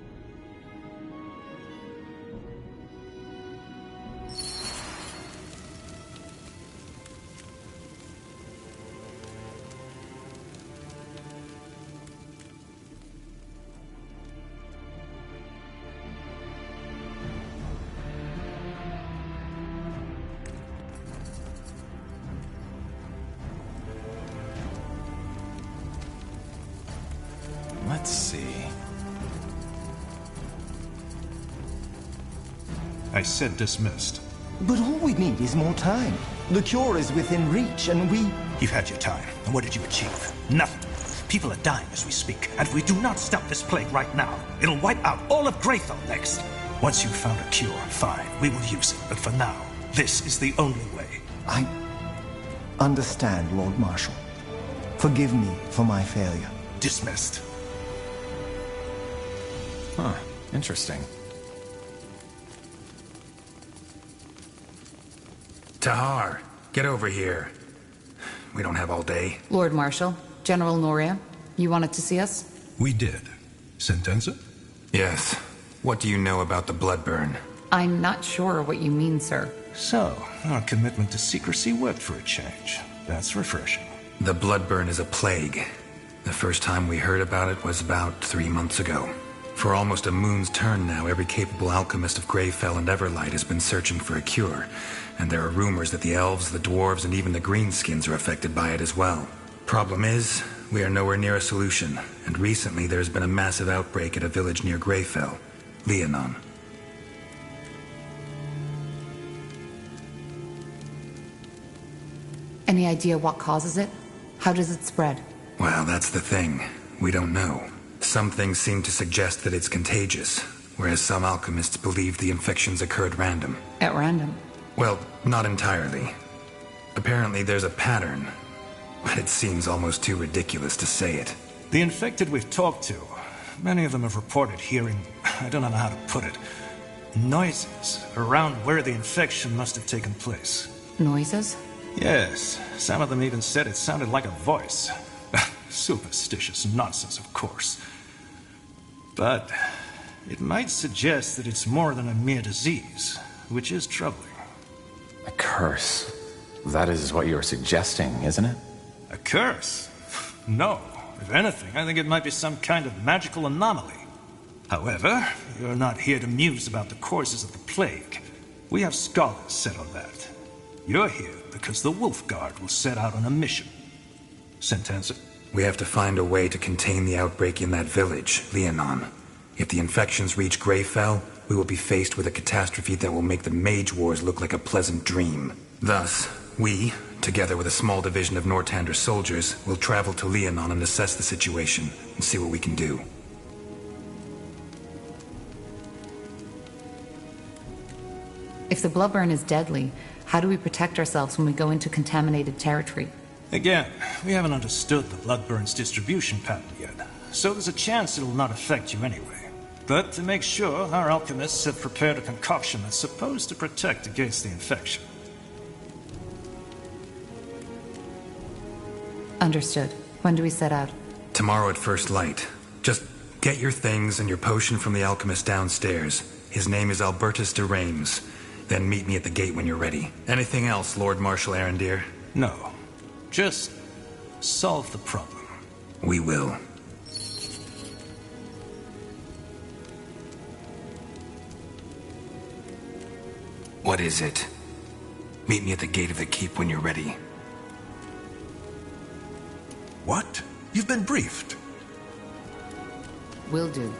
Speaker 4: Let's see.
Speaker 16: I said dismissed.
Speaker 15: But all we need is more time. The cure is within reach, and we...
Speaker 17: You've had your time, and what did you achieve? Nothing. People are dying as we speak, and if we do not stop this plague right now, it'll wipe out all of Greyfell next. Once you've found a cure, fine, we will use it, but for now, this is the only way.
Speaker 15: I understand, Lord Marshal. Forgive me for my failure.
Speaker 17: Dismissed.
Speaker 4: Huh, interesting.
Speaker 3: Tahar, get over here. We don't have all day.
Speaker 2: Lord Marshal, General Noria, you wanted to see us?
Speaker 16: We did. Sentenza?
Speaker 3: Yes. What do you know about the Bloodburn?
Speaker 2: I'm not sure what you mean, sir.
Speaker 17: So, our commitment to secrecy worked for a change. That's refreshing.
Speaker 3: The Bloodburn is a plague. The first time we heard about it was about 3 months ago. For almost a moon's turn now, every capable alchemist of Greyfell and Everlight has been searching for a cure. And there are rumors that the elves, the dwarves, and even the greenskins are affected by it as well. Problem is, we are nowhere near a solution, and recently there's been a massive outbreak at a village near Greyfell, Leonon.
Speaker 2: Any idea what causes it? How does it spread?
Speaker 3: Well, that's the thing. We don't know. Some things seem to suggest that it's contagious, whereas some alchemists believe the infections occurred random.
Speaker 2: At random?
Speaker 3: Well, not entirely. Apparently there's a pattern, but it seems almost too ridiculous to say it.
Speaker 17: The infected we've talked to, many of them have reported hearing, I don't know how to put it, noises around where the infection must have taken place.
Speaker 2: Noises?
Speaker 17: Yes, some of them even said it sounded like a voice. Superstitious nonsense, of course. But it might suggest that it's more than a mere disease, which is troubling.
Speaker 4: A curse. That is what you're suggesting, isn't it?
Speaker 17: A curse? No. If anything, I think it might be some kind of magical anomaly. However, you're not here to muse about the causes of the plague. We have scholars set on that. You're here because the Wolf Guard will set out on a mission. Sentenza?
Speaker 3: We have to find a way to contain the outbreak in that village, Leonon. If the infections reach Greyfell, we will be faced with a catastrophe that will make the Mage Wars look like a pleasant dream. Thus, We, together with a small division of Nortander soldiers, will travel to Leonon and assess the situation and see what we can do.
Speaker 2: If the bloodburn is deadly, how do we protect ourselves when we go into contaminated territory?
Speaker 17: Again, we haven't understood the bloodburn's distribution pattern yet, so there's a chance it'll not affect you anyway. But to make sure, our alchemists have prepared a concoction that's supposed to protect against the infection.
Speaker 2: Understood. When do we set out?
Speaker 3: Tomorrow at first light. Just get your things and your potion from the alchemist downstairs. His name is Albertus de Reims. Then meet me at the gate when you're ready. Anything else, Lord Marshal Arendir?
Speaker 17: No. Just solve the problem.
Speaker 3: We will. What is it? Meet me at the gate of the keep when you're ready.
Speaker 16: What? You've been briefed.
Speaker 2: Will do.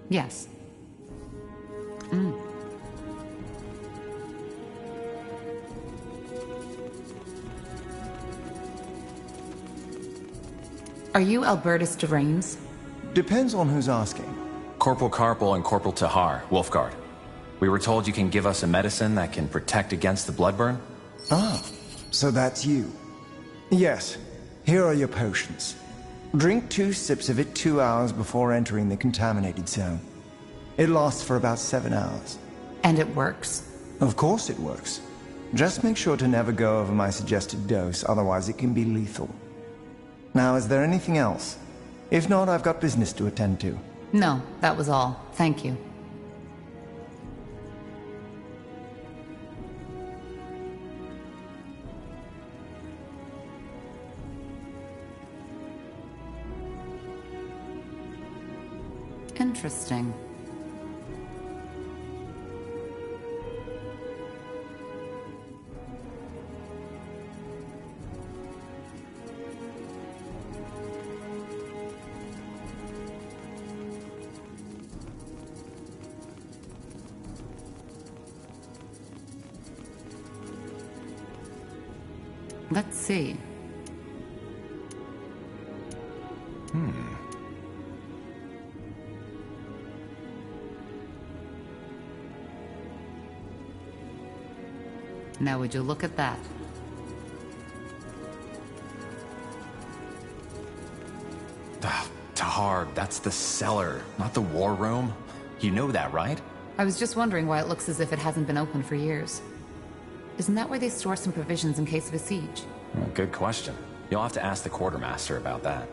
Speaker 2: Yes. Are you Albertus de Reims?
Speaker 15: Depends on who's asking.
Speaker 4: Corporal Carpel and Corporal Tahar, Wolfguard. We were told you can give us a medicine that can protect against the bloodburn?
Speaker 15: Ah, so that's you. Yes, here are your potions. Drink 2 sips of it 2 hours before entering the contaminated zone. It lasts for about 7 hours.
Speaker 2: And it works?
Speaker 15: Of course it works. Just make sure to never go over my suggested dose, otherwise it can be lethal. Now, is there anything else? If not, I've got business to attend to.
Speaker 2: No, that was all. Thank you. Interesting. Let's see. Now would you look at that?
Speaker 4: Tahar, that's the cellar, not the war room. You know that, right?
Speaker 2: I was just wondering why it looks as if it hasn't been opened for years. Isn't that where they store some provisions in case of a siege?
Speaker 4: Well, good question. You'll have to ask the quartermaster about that.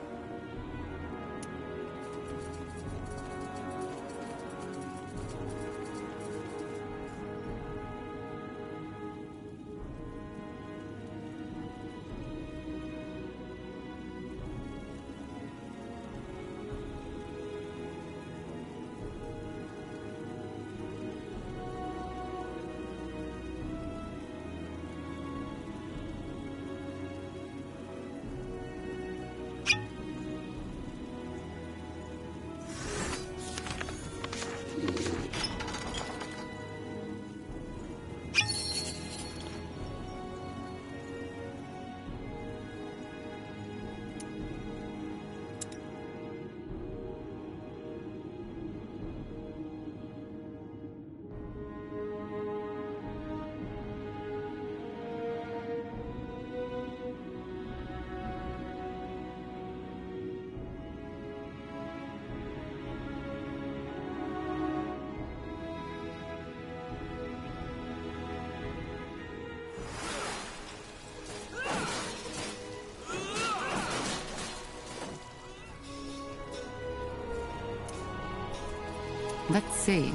Speaker 2: Let's see.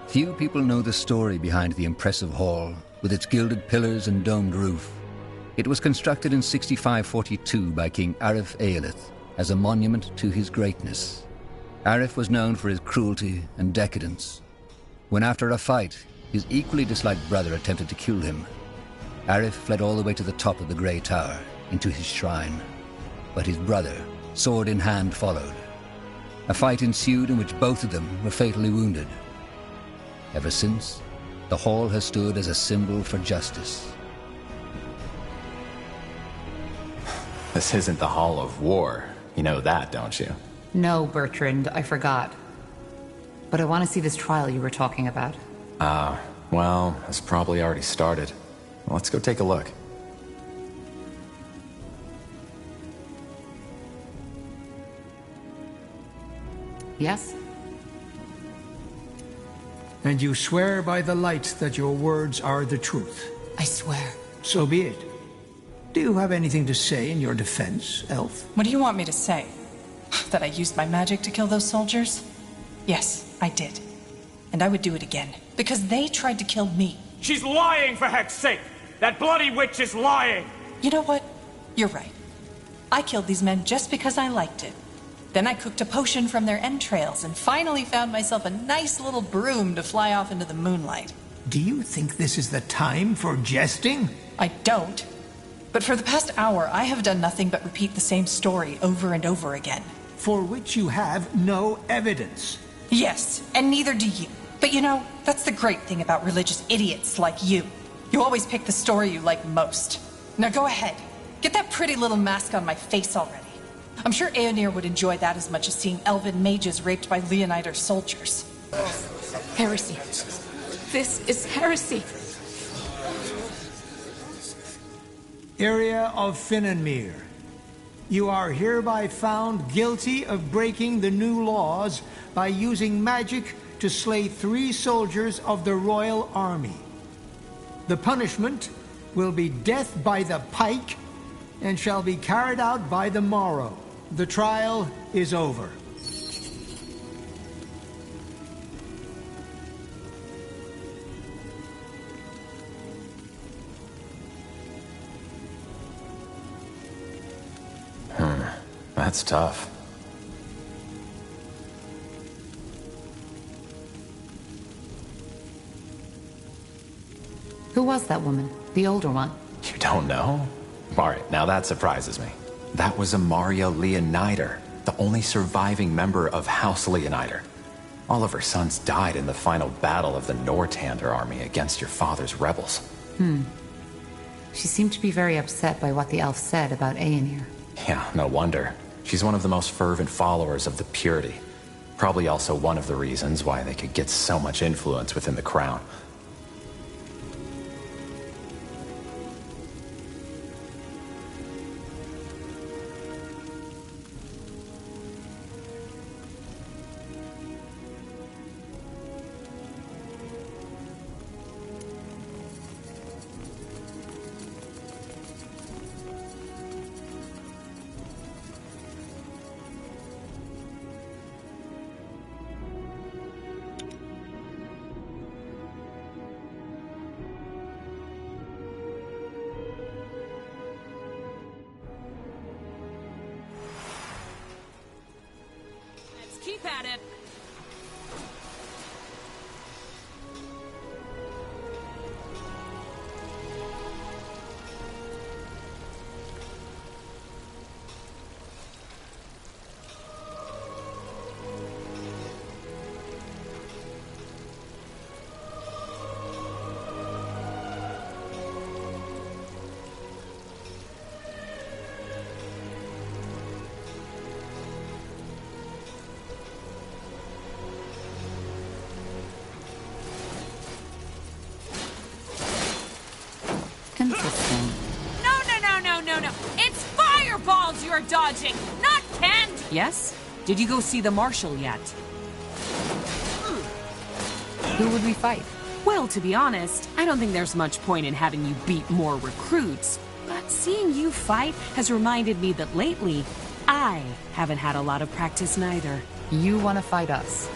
Speaker 1: Few people know the story behind the impressive hall, with its gilded pillars and domed roof. It was constructed in 6542 by King Arif Eilith as a monument to his greatness. Arif was known for his cruelty and decadence. When after a fight, his equally disliked brother attempted to kill him, Arif fled all the way to the top of the Grey Tower, into his shrine. But his brother, sword in hand, followed. A fight ensued in which both of them were fatally wounded. Ever since, the hall has stood as a symbol for justice.
Speaker 4: This isn't the Hall of War. You know that, don't you?
Speaker 2: No, Bertrand, I forgot. But I want to see this trial you were talking about.
Speaker 4: Well, it's probably already started. Let's go take a look.
Speaker 2: Yes?
Speaker 9: And you swear by the light that your words are the truth.
Speaker 6: I swear.
Speaker 9: So be it. Do you have anything to say in your defense, Elf?
Speaker 18: What do you want me to say? That I used my magic to kill those soldiers? Yes, I did. And I would do it again. Because they tried to kill me.
Speaker 14: She's lying, for heck's sake! That bloody witch is lying!
Speaker 18: You know what? You're right. I killed these men just because I liked it. Then I cooked a potion from their entrails and finally found myself a nice little broom to fly off into the moonlight.
Speaker 9: Do you think this is the time for jesting?
Speaker 18: I don't. But for the past hour, I have done nothing but repeat the same story over and over again.
Speaker 9: For which you have no evidence.
Speaker 18: Yes, and neither do you. But you know, that's the great thing about religious idiots like you. You always pick the story you like most. Now go ahead. Get that pretty little mask on my face already. I'm sure Aeonir would enjoy that as much as seeing elven mages raped by Leonider soldiers.
Speaker 6: Heresy. This is heresy.
Speaker 9: Area of Finnenmere. You are hereby found guilty of breaking the new laws by using magic to slay 3 soldiers of the royal army. The punishment will be death by the pike and shall be carried out by the morrow. The trial is over.
Speaker 4: That's tough.
Speaker 2: Who was that woman? The older one?
Speaker 4: You don't know? Alright, now that surprises me. That was Amaria Leonider, the only surviving member of House Leonider. All of her sons died in the final battle of the Nortander army against your father's rebels.
Speaker 2: She seemed to be very upset by what the elf said about Aeonir.
Speaker 4: Yeah, no wonder. She's one of the most fervent followers of the Purity. Probably also one of the reasons why they could get so much influence within the crown.
Speaker 13: Keep at it.
Speaker 2: Interesting.
Speaker 13: No. It's fireballs you're dodging, not candy.
Speaker 10: Yes? Did you go see the marshal yet?
Speaker 2: Who would we fight?
Speaker 13: Well, to be honest, I don't think there's much point in having you beat more recruits. But seeing you fight has reminded me that lately, I haven't had a lot of practice neither.
Speaker 2: You want to fight us?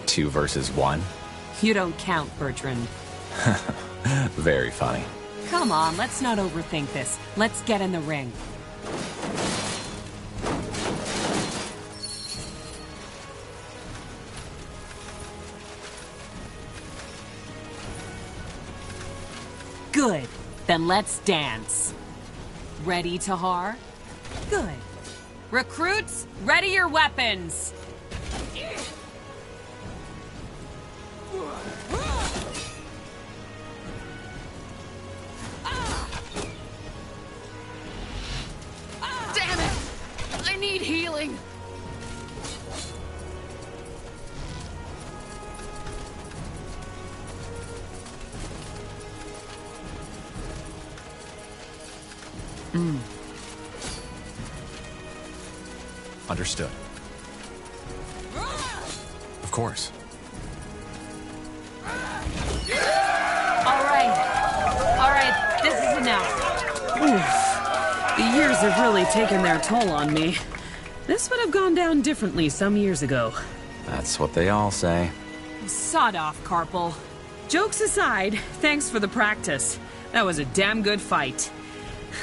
Speaker 4: 2 versus 1?
Speaker 13: You don't count, Bertrand.
Speaker 4: Very funny.
Speaker 13: Come on, let's not overthink this. Let's get in the ring. Good. Then let's dance. Ready, Tahar? Good. Recruits, ready your weapons!
Speaker 6: Damn it! I need healing.
Speaker 4: Understood. Of course.
Speaker 13: Alright, this is enough. Oof. The years have really taken their toll on me. This would have gone down differently some years ago.
Speaker 4: That's what they all say.
Speaker 13: Sod off, Carpal. Jokes aside, thanks for the practice. That was a damn good fight.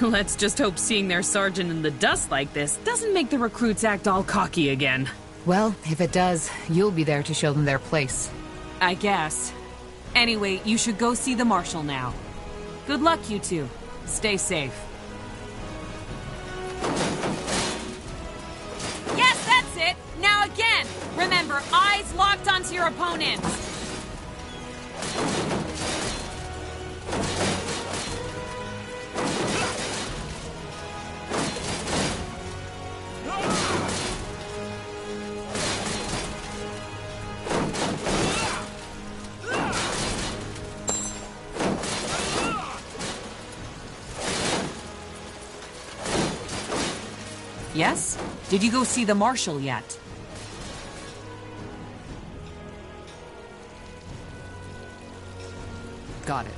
Speaker 13: Let's just hope seeing their sergeant in the dust like this doesn't make the recruits act all cocky again.
Speaker 2: Well, if it does, you'll be there to show them their place.
Speaker 13: I guess. Anyway, you should go see the marshal now. Good luck, you two. Stay safe. Yes, that's it! Now again! Remember, eyes locked onto your opponents! Yes? Did you go see the marshal yet?
Speaker 2: Got it.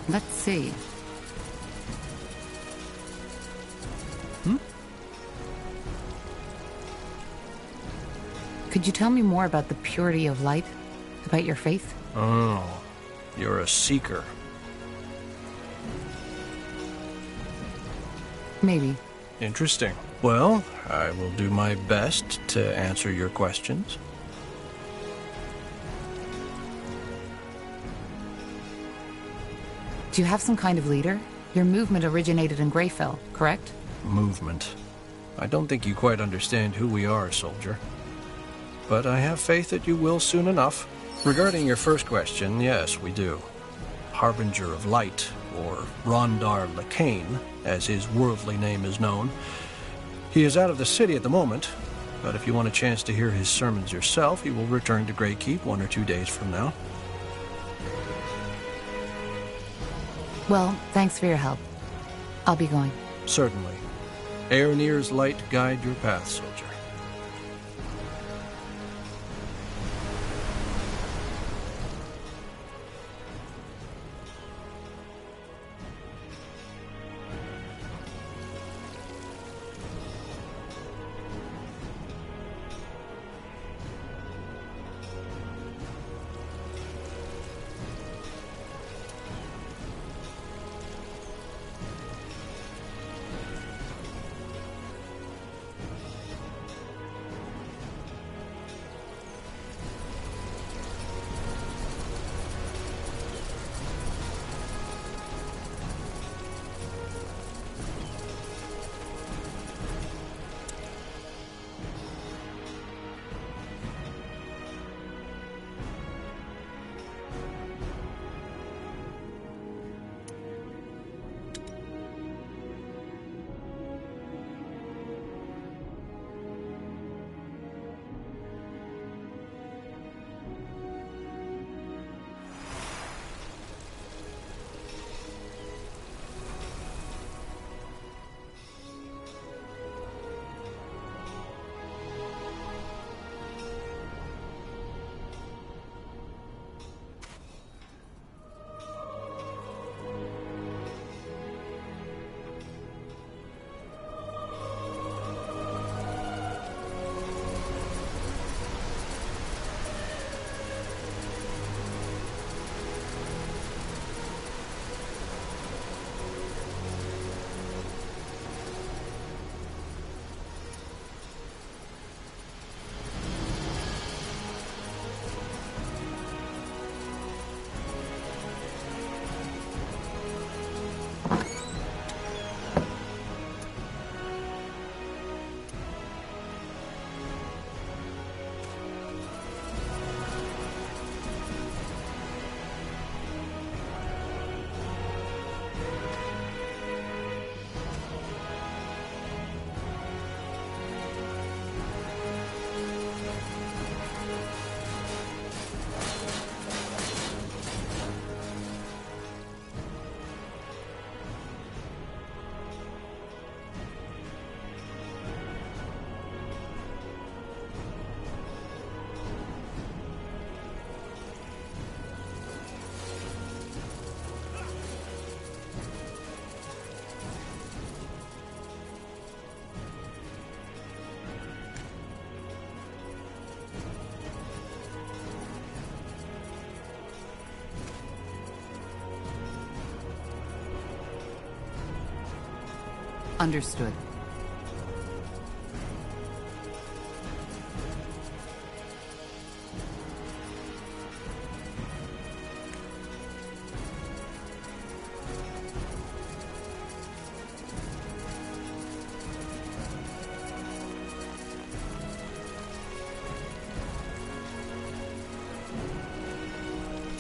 Speaker 2: Let's see. Could you tell me more about the purity of light? About your faith?
Speaker 11: Oh, you're a seeker.
Speaker 2: Maybe.
Speaker 11: Interesting. Well, I will do my best to answer your questions.
Speaker 2: Do you have some kind of leader? Your movement originated in Greyfell, correct?
Speaker 11: Movement. I don't think you quite understand who we are, soldier. But I have faith that you will soon enough. Regarding your first question, yes, we do. Harbinger of Light, or Rondar Lacane, as his worldly name is known. He is out of the city at the moment, but if you want a chance to hear his sermons yourself, he will return to Greykeep 1 or 2 days from now.
Speaker 2: Well, thanks for your help. I'll be going.
Speaker 11: Certainly. Aeronir's light guide your path, soldier.
Speaker 2: Understood.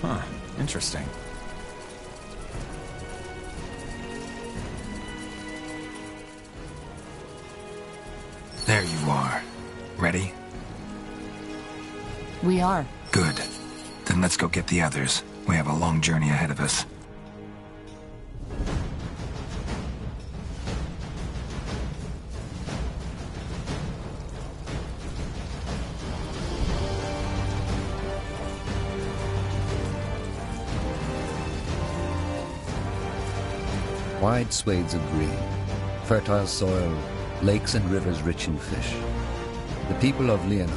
Speaker 4: Huh. Interesting.
Speaker 3: There you are. Ready?
Speaker 2: We are.
Speaker 3: Good. Then let's go get the others. We have a long journey ahead of us.
Speaker 1: Wide swathes of green, fertile soil, lakes and rivers rich in fish. The people of Leonon,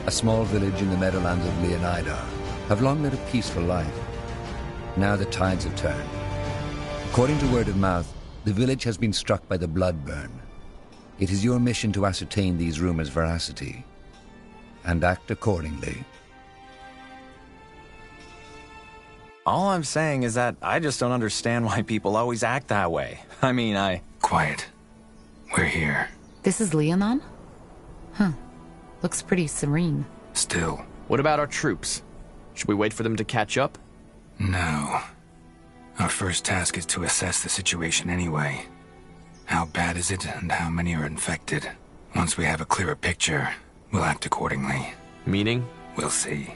Speaker 1: a small village in the meadowlands of Leonidar, have long led a peaceful life. Now the tides have turned. According to word of mouth, the village has been struck by the blood burn. It is your mission to ascertain these rumors' veracity and act accordingly.
Speaker 4: All I'm saying is that I just don't understand why people always act that way. I mean,
Speaker 3: Quiet. We're here.
Speaker 2: This is Leonon? Huh. Looks pretty serene.
Speaker 3: Still.
Speaker 7: What about our troops? Should we wait for them to catch up?
Speaker 3: No. Our first task is to assess the situation anyway. How bad is it, and how many are infected? Once we have a clearer picture, we'll act accordingly.
Speaker 7: Meaning?
Speaker 3: We'll see.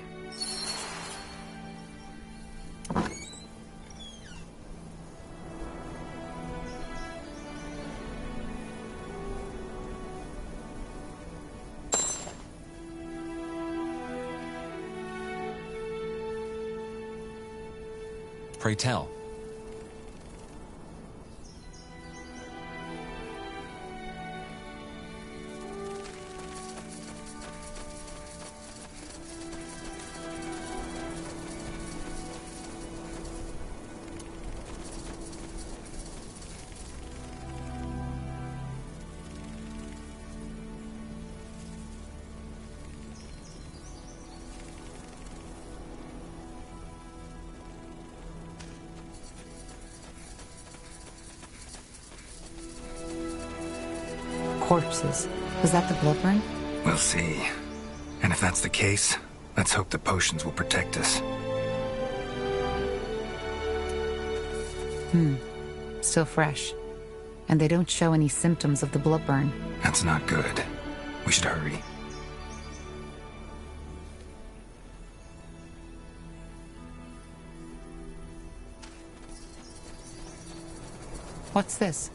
Speaker 4: pray tell.
Speaker 2: Corpses. Was that the blood burn?
Speaker 3: We'll see. And if that's the case, let's hope the potions will protect us.
Speaker 2: Still fresh. And they don't show any symptoms of the blood burn.
Speaker 3: That's not good. We should hurry.
Speaker 2: What's this?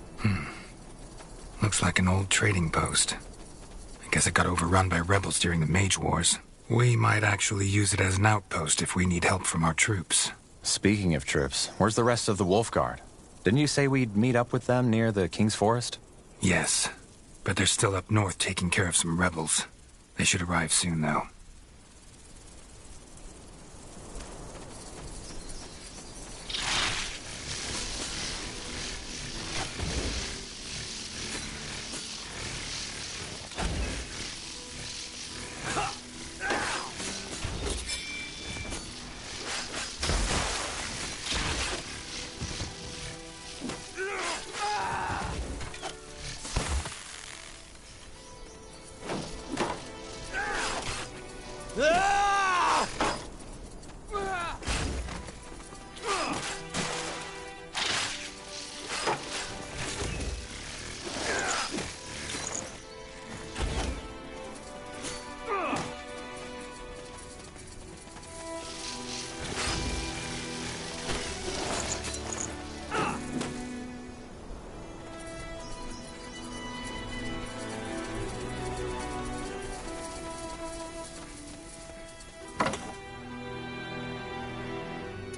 Speaker 3: Looks like an old trading post. I guess it got overrun by rebels during the Mage Wars. We might actually use it as an outpost if we need help from our troops.
Speaker 4: Speaking of troops, where's the rest of the Wolf Guard? Didn't you say we'd meet up with them near the King's Forest?
Speaker 3: Yes, but they're still up north taking care of some rebels. They should arrive soon, though.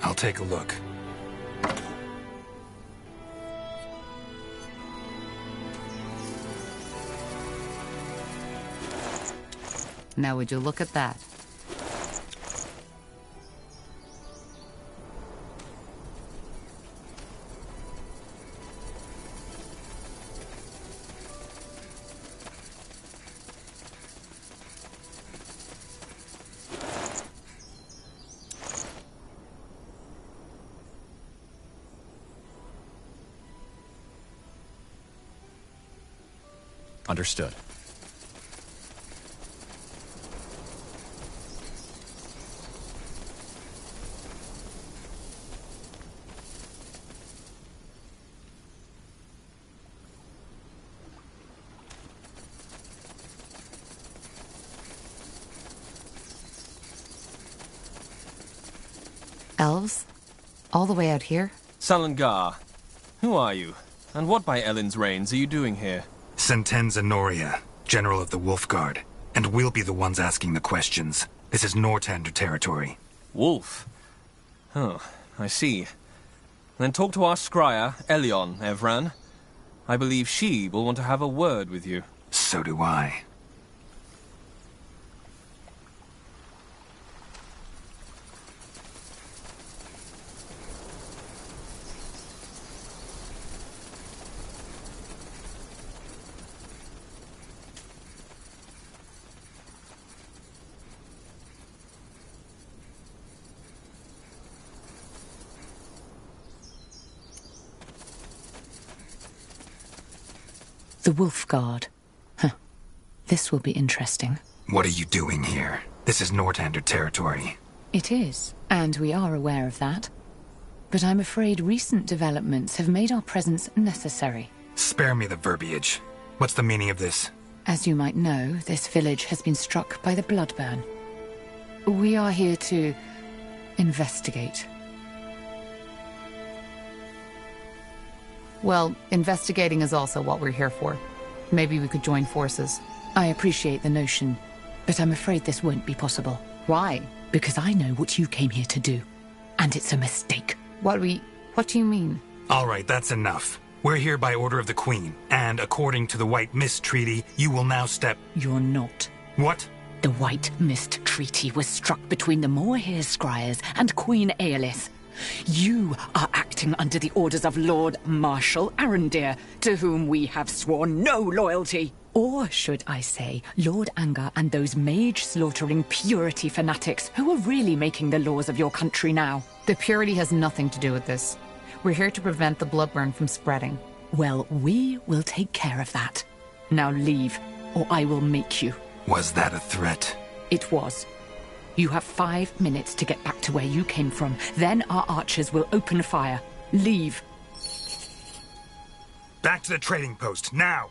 Speaker 3: I'll take a look.
Speaker 2: Now would you look at that?
Speaker 4: Understood.
Speaker 2: Elves? All the way out here?
Speaker 11: Salangar, who are you? And what by Ellen's reins are you doing here?
Speaker 3: Sentenza Noria, General of the Wolf Guard. And we'll be the ones asking the questions. This is Nortander territory.
Speaker 11: Wolf? Oh, I see. Then talk to our scryer, Elion, Evran. I believe she will want to have a word with you.
Speaker 3: So do I.
Speaker 2: The Wolf Guard. Huh. This will be interesting.
Speaker 3: What are you doing here? This is Nortander territory.
Speaker 2: It is, and we are aware of that. But I'm afraid recent developments have made our presence necessary.
Speaker 3: Spare me the verbiage. What's the meaning of this?
Speaker 2: As you might know, this village has been struck by the Bloodburn. We are here to investigate. Well, investigating is also what we're here for. Maybe we could join forces. I appreciate the notion, but I'm afraid this won't be possible. Why? Because I know what you came here to do, and it's a mistake. What do you mean?
Speaker 3: All right, that's enough. We're here by order of the Queen, and according to the White Mist Treaty, you will now step...
Speaker 2: You're not.
Speaker 3: What?
Speaker 2: The White Mist Treaty was struck between the Moorhere Scryers and Queen Aelith. You are acting under the orders of Lord Marshal Arendir, to whom we have sworn no loyalty. Or should I say, Lord Angar and those mage-slaughtering purity fanatics who are really making the laws of your country now. The purity has nothing to do with this. We're here to prevent the bloodburn from spreading. Well, we will take care of that. Now leave, or I will make you.
Speaker 3: Was that a threat?
Speaker 2: It was. You have 5 minutes to get back to where you came from. Then our archers will open fire. Leave.
Speaker 3: Back to the trading post, now!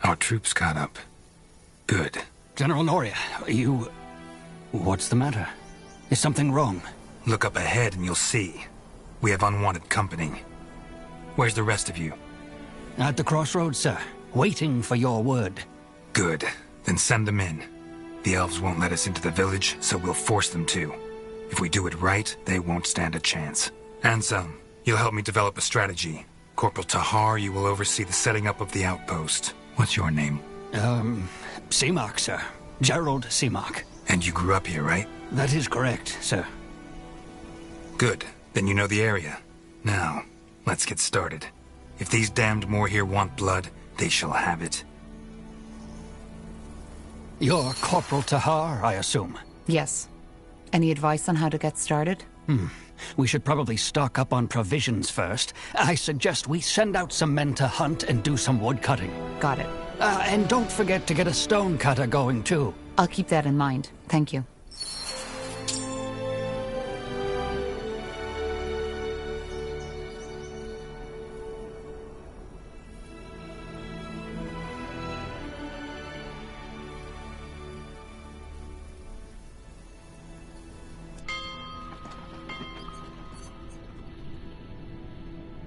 Speaker 3: Our troops caught up. Good.
Speaker 7: General Noria, you... What's the matter? Is something wrong?
Speaker 3: Look up ahead and you'll see. We have unwanted company. Where's the rest of you?
Speaker 7: At the crossroads, sir. Waiting for your word.
Speaker 3: Good. Then send them in. The elves won't let us into the village, so we'll force them to. If we do it right, they won't stand a chance. Ansem, you'll help me develop a strategy. Corporal Tahar, you will oversee the setting up of the outpost. What's your name?
Speaker 7: Seamark, sir. Gerald Seamark.
Speaker 3: And you grew up here, right?
Speaker 7: That is correct, sir.
Speaker 3: Good. Then you know the area. Now, let's get started. If these damned Moorhere want blood, they shall have it.
Speaker 7: You're Corporal Tahar, I assume?
Speaker 2: Yes. Any advice on how to get started?
Speaker 7: We should probably stock up on provisions first. I suggest we send out some men to hunt and do some wood cutting.
Speaker 2: Got it.
Speaker 7: And don't forget to get a stone cutter going, too.
Speaker 2: I'll keep that in mind. Thank you.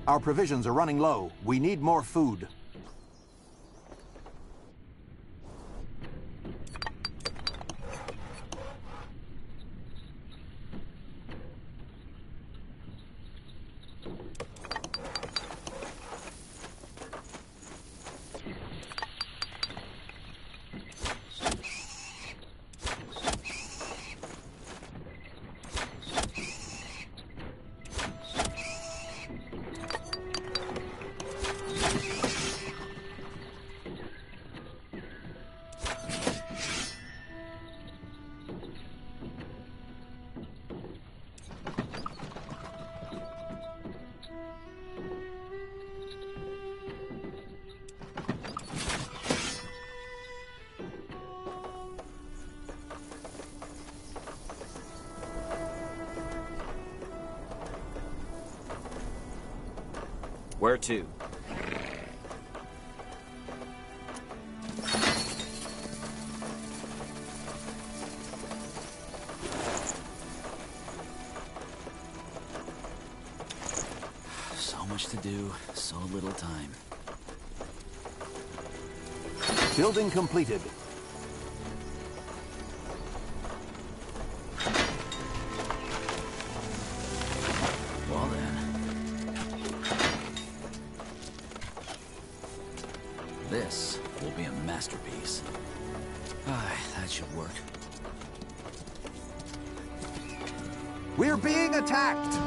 Speaker 8: Our provisions are running low. We need more food.
Speaker 4: Where to?
Speaker 19: So much to do, so little time.
Speaker 8: Building completed.
Speaker 19: Well then. This will be a masterpiece. That should work.
Speaker 8: We're being attacked!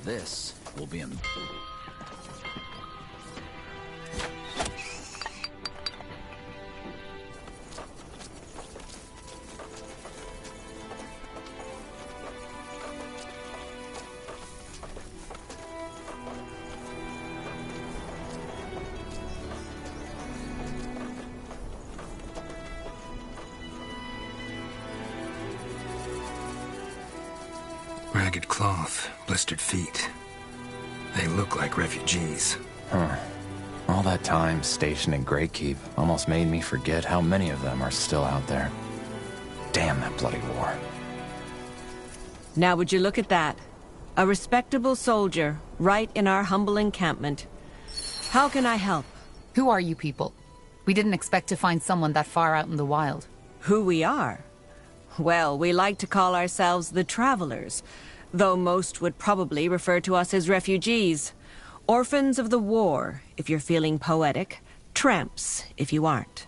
Speaker 19: This will be a...
Speaker 3: Ragged cloth, blistered feet. They look like refugees.
Speaker 4: Huh. All that time stationed in Great Keep almost made me forget how many of them are still out there. Damn that bloody war.
Speaker 20: Now would you look at that? A respectable soldier, right in our humble encampment. How can I help?
Speaker 2: Who are you people? We didn't expect to find someone that far out in the wild.
Speaker 20: Who we are? Well, we like to call ourselves the Travelers, though most would probably refer to us as refugees. Orphans of the war, if you're feeling poetic. Tramps, if you aren't.